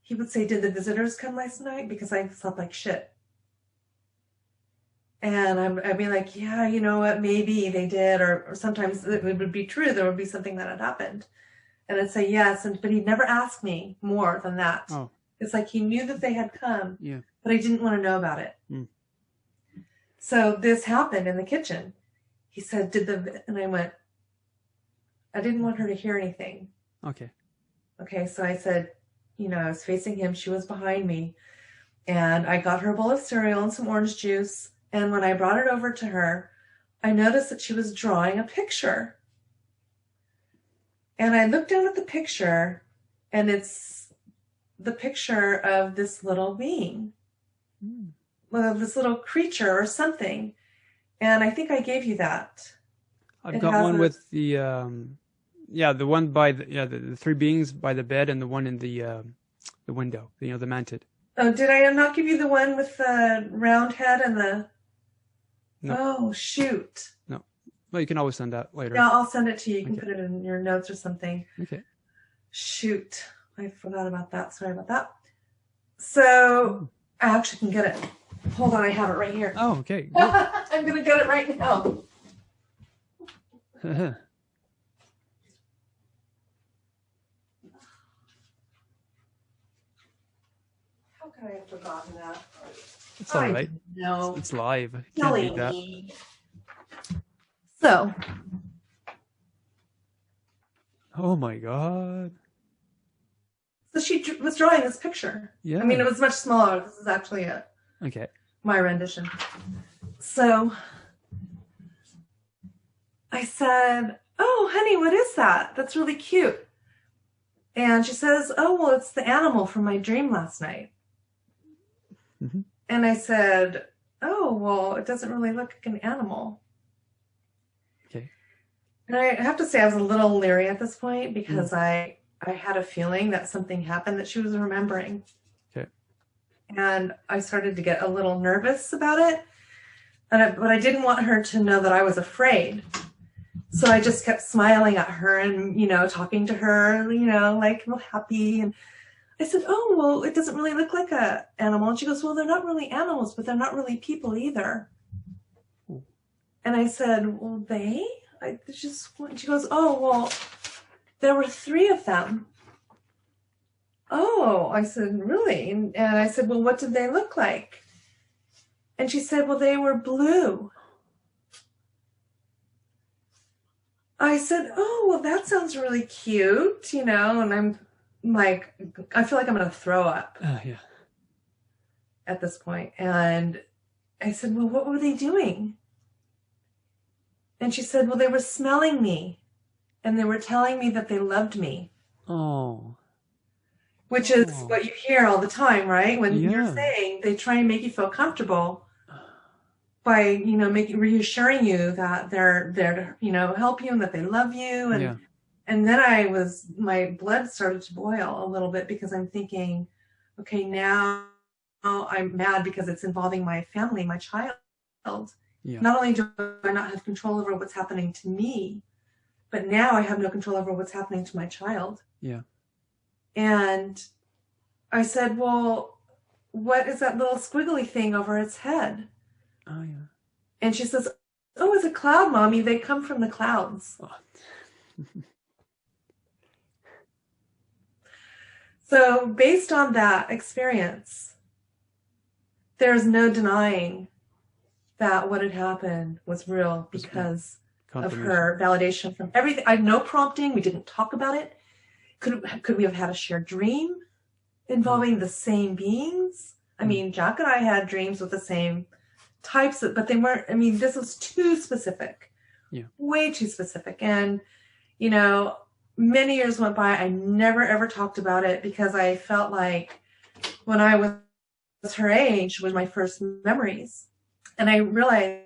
he would say, did the visitors come last night? Because I slept like shit. And I'd be like, yeah, you know what, maybe they did, or sometimes it would be true. There would be something that had happened. And I'd say yes, but he'd never ask me more than that. Oh. It's like he knew that they had come, yeah, but I didn't want to know about it. Mm. So this happened in the kitchen. He said, and I went, I didn't want her to hear anything. Okay, so I said, I was facing him, she was behind me, and I got her a bowl of cereal and some orange juice. And when I brought it over to her, I noticed that she was drawing a picture. And I looked down at the picture, and it's the picture of this little being, well, this little creature or something. And I think I gave you that. I've got one with the, the one by the 3 beings by the bed, and the one in the window, the Mantid. Oh, did I not give you the one with the round head and the... No. Oh, shoot. No. Well, you can always send that later. Yeah, I'll send it to you. You can put it in your notes or something. Okay. Shoot. I forgot about that. Sorry about that. So, I actually can get it. Hold on, I have it right here. Oh, okay. I'm going to get it right now. How could I have forgotten that? It's all right. No. It's live. Can't read that. So. Oh my God. So she was drawing this picture. Yeah. I mean, it was much smaller. This is actually it. Okay. My rendition. So I said, oh, honey, what is that? That's really cute. And she says, oh, well, it's the animal from my dream last night. Mm-hmm. And I said, oh, well, it doesn't really look like an animal. Okay. And I have to say I was a little leery at this point because I had a feeling that something happened that she was remembering. Okay. And I started to get a little nervous about it. But I didn't want her to know that I was afraid. So I just kept smiling at her and, talking to her, like real happy. And I said, oh, well, it doesn't really look like an animal. And she goes, well, they're not really animals, but they're not really people either. Ooh. And I said, well, she goes, oh, well, there were 3 of them. Oh, I said, really? And I said, well, what did they look like? And she said, well, they were blue. I said, oh, well, that sounds really cute, and I'm like, I feel like I'm going to throw up Yeah. at this point. And I said, well, what were they doing? And she said, well, they were smelling me and they were telling me that they loved me. Oh. Which is what you hear all the time, right? When you're Yeah. saying they try and make you feel comfortable by, reassuring you that they're there to, help you and that they love you. And and then my blood started to boil a little bit because I'm thinking, okay, now I'm mad because it's involving my family, my child. Yeah. Not only do I not have control over what's happening to me, but now I have no control over what's happening to my child. Yeah. And I said, well, what is that little squiggly thing over its head? Oh, yeah. And she says, oh, it's a cloud, Mommy. They come from the clouds. Oh. So based on that experience, there's no denying that what had happened was real because of her validation from everything. I had no prompting. We didn't talk about it. Could we have had a shared dream involving the same beings? I mean, Jack and I had dreams with the same types, but they weren't, this was too specific. Yeah. Way too specific. And, many years went by. I never, ever talked about it because I felt like when I was her age was my first memories. And I realized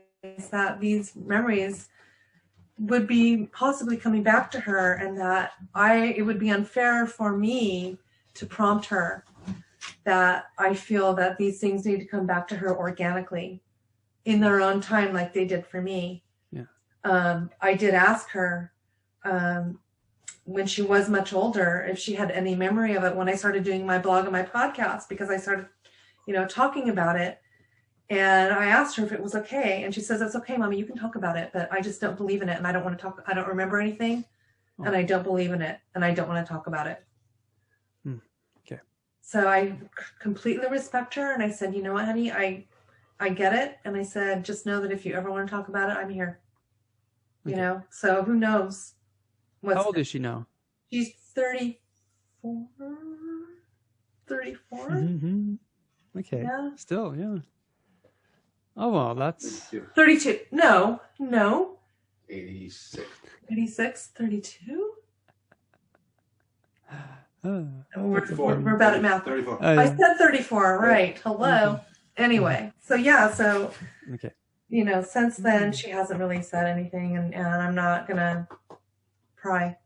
that these memories would be possibly coming back to her and that it would be unfair for me to prompt her that I feel that these things need to come back to her organically in their own time like they did for me. Yeah. I did ask her when she was much older if she had any memory of it when I started doing my blog and my podcast because I started, talking about it. And I asked her if it was okay. And she says, it's okay, Mommy, you can talk about it, but I just don't believe in it. And I don't want to talk. I don't remember anything. Oh. And I don't believe in it. And I don't want to talk about it. Okay. So I completely respect her. And I said, you know what, honey, I get it. And I said, just know that if you ever want to talk about it, I'm here. Okay. So who knows? How old is she now? She's 34. 34. Mm-hmm. Okay. Yeah. Still, yeah. Oh, well, that's... 32. No. 86. 86, 32? We're bad at math. 34. I said 34, right. Hello. Anyway, so okay. Since then, she hasn't really said anything, and I'm not going to pry.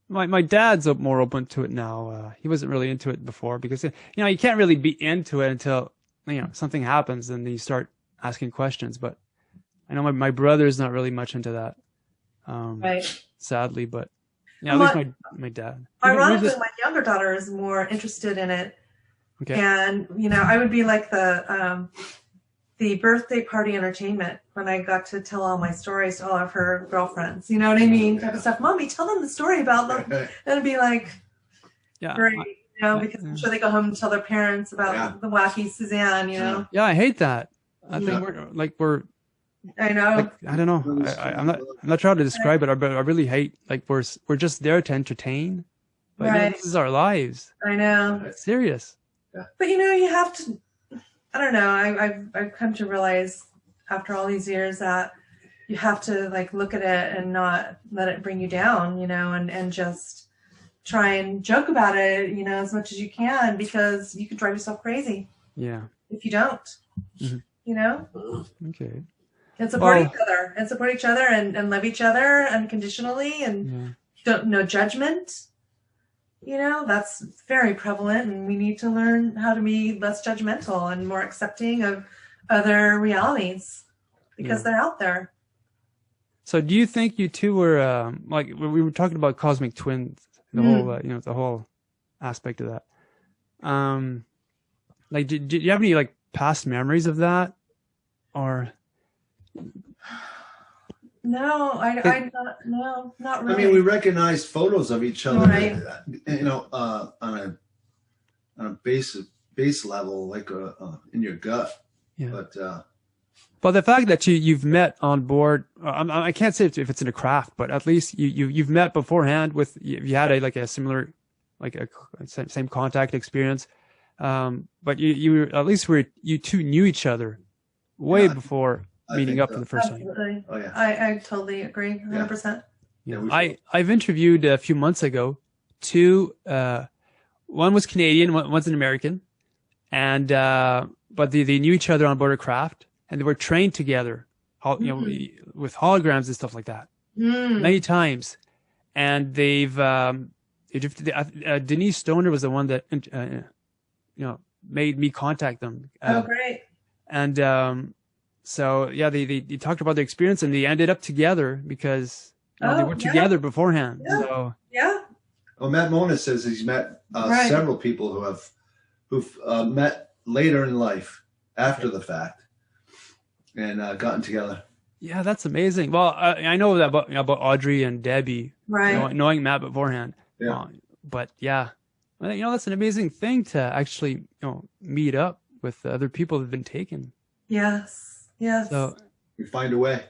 My dad's more open to it now. He wasn't really into it before because, you can't really be into it until, something happens and you start asking questions. But I know my brother's not really much into that, right. Sadly. But at least my dad. Ironically, my younger daughter is more interested in it. Okay. And, I would be like the birthday party entertainment when I got to tell all my stories to all of her girlfriends. You know what I mean? Type of stuff. Mommy, tell them the story about them. And it'd be like, great. Because I'm sure they go home and tell their parents about the wacky Suzanne, Yeah, I hate that. I think we're I know. I don't know. I'm not trying to describe it, but I really hate we're just there to entertain. But this is our lives. I know. It's serious. Yeah. But you have to. I don't know. I've come to realize after all these years that you have to look at it and not let it bring you down, and just try and joke about it, as much as you can because you could drive yourself crazy. Yeah. if you don't. Mm-hmm. You know? Okay. And support each other. And support each other and love each other unconditionally and no judgment. You know, that's very prevalent, and we need to learn how to be less judgmental and more accepting of other realities because they're out there. So do you think you two were, like we were talking about cosmic twins, the whole, you know, the whole aspect of that. Like, do you have any like past memories of that, or? No, no, not really. I mean, we recognize photos of each other, right. You know, on a base level, like in your gut. Yeah. But the fact that you've met on board, I can't say if it's in a craft, but at least you've met beforehand with, you had a similar, like a same contact experience. But you at least you two knew each other way before meeting up for the first time. Oh yeah. I totally agree. 100%. Yeah. I've interviewed a few months ago two, one was Canadian, one's an American, and, but they knew each other on board a craft. And they were trained together, you know, with holograms and stuff like that, many times. And they've, Denise Stoner was the one that, you know, made me contact them. Oh, great. And so, yeah, they talked about their experience, and they ended up together because they were together beforehand. Yeah. So Well, Matt Mona says he's met several people who've met later in life after the fact. And gotten together. Yeah, that's amazing. Well, I know that about Audrey and Debbie, right? Knowing Matt beforehand. Yeah. But yeah, you know, that's an amazing thing to actually, you know, meet up with other people that've been taken. Yes. Yes. So we find a way.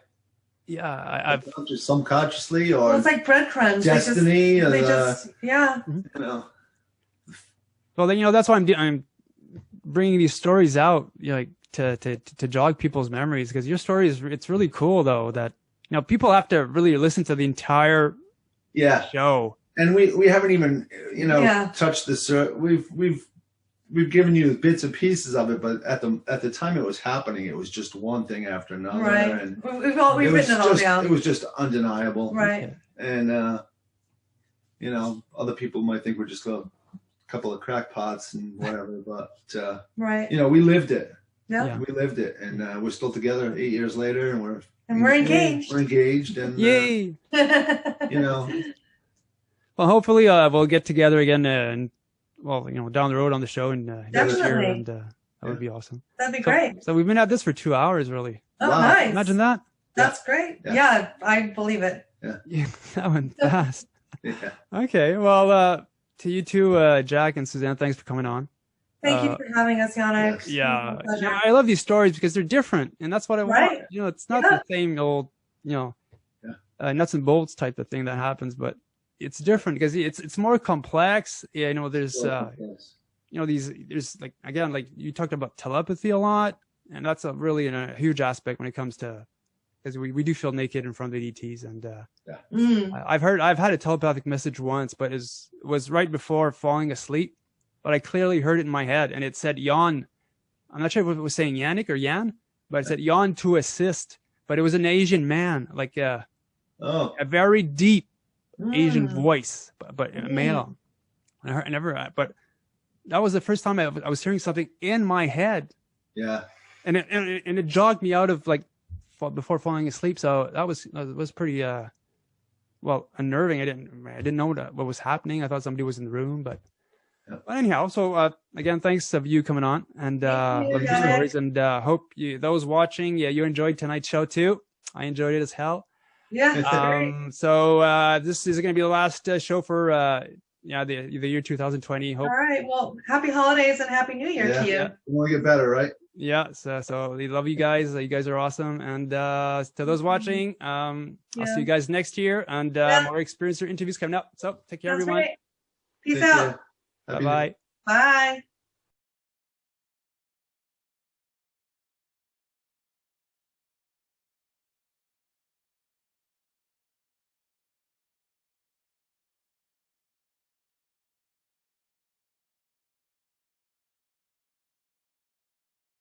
Yeah, I've just subconsciously or it's like breadcrumbs. Destiny. They just You know. Well, then, you know, that's why I'm bringing these stories out, you know, like, to jog people's memories, because your story it's really cool though, that, you know, people have to really listen to the entire show. And we haven't even, you know, touched this. We've given you bits and pieces of it, but at the time it was happening, it was just one thing after another. Right. And we've written it all down. It was just undeniable. Right. And you know, other people might think we're just a couple of crackpots and whatever, but right. You know, we lived it. Yeah. We lived it, and we're still together 8 years later, and we're engaged. We're engaged, and yay! You know. Well, hopefully we'll get together again, and well, you know, down the road on the show, and definitely, and that would be awesome. That'd be great. So we've been at this for 2 hours, really. Oh, wow. Nice! Imagine that. That's great. Yeah, I believe it. Yeah, that went fast. Yeah. Okay, well, to you two, Jack and Suzanne, thanks for coming on. Thank you for having us, Yana. Yeah, I love these stories because they're different, and that's what I want. You know, it's not the same old, you know, nuts and bolts type of thing that happens, but it's different because it's more complex. Yeah, you know, there's you know, there's like, again, like you talked about telepathy a lot, and that's really a huge aspect when it comes to, because we do feel naked in front of the ETs, and I've had a telepathic message once, but it was right before falling asleep. But I clearly heard it in my head, and it said yawn. I'm not sure if it was saying Yannick or Yan, but it said yawn to assist. But it was an Asian man, like a very deep Asian voice, but a male. But that was the first time I was hearing something in my head. Yeah. And it jogged me out of, like, before falling asleep. So that was pretty well, unnerving. I didn't know what was happening. I thought somebody was in the room, but anyhow, so again, thanks of you coming on, and love your stories, and hope those watching, you enjoyed tonight's show too. I enjoyed it as hell. Yeah. So this is going to be the last show for the year 2020. Hope. All right. Well, happy holidays and happy New Year to you. Yeah. We want to get better, right? Yeah. So we love you guys. You guys are awesome. And to those watching, I'll see you guys next year, and more experiencer interviews coming up. So take care, everyone. Great. Peace out. Bye-bye. Bye.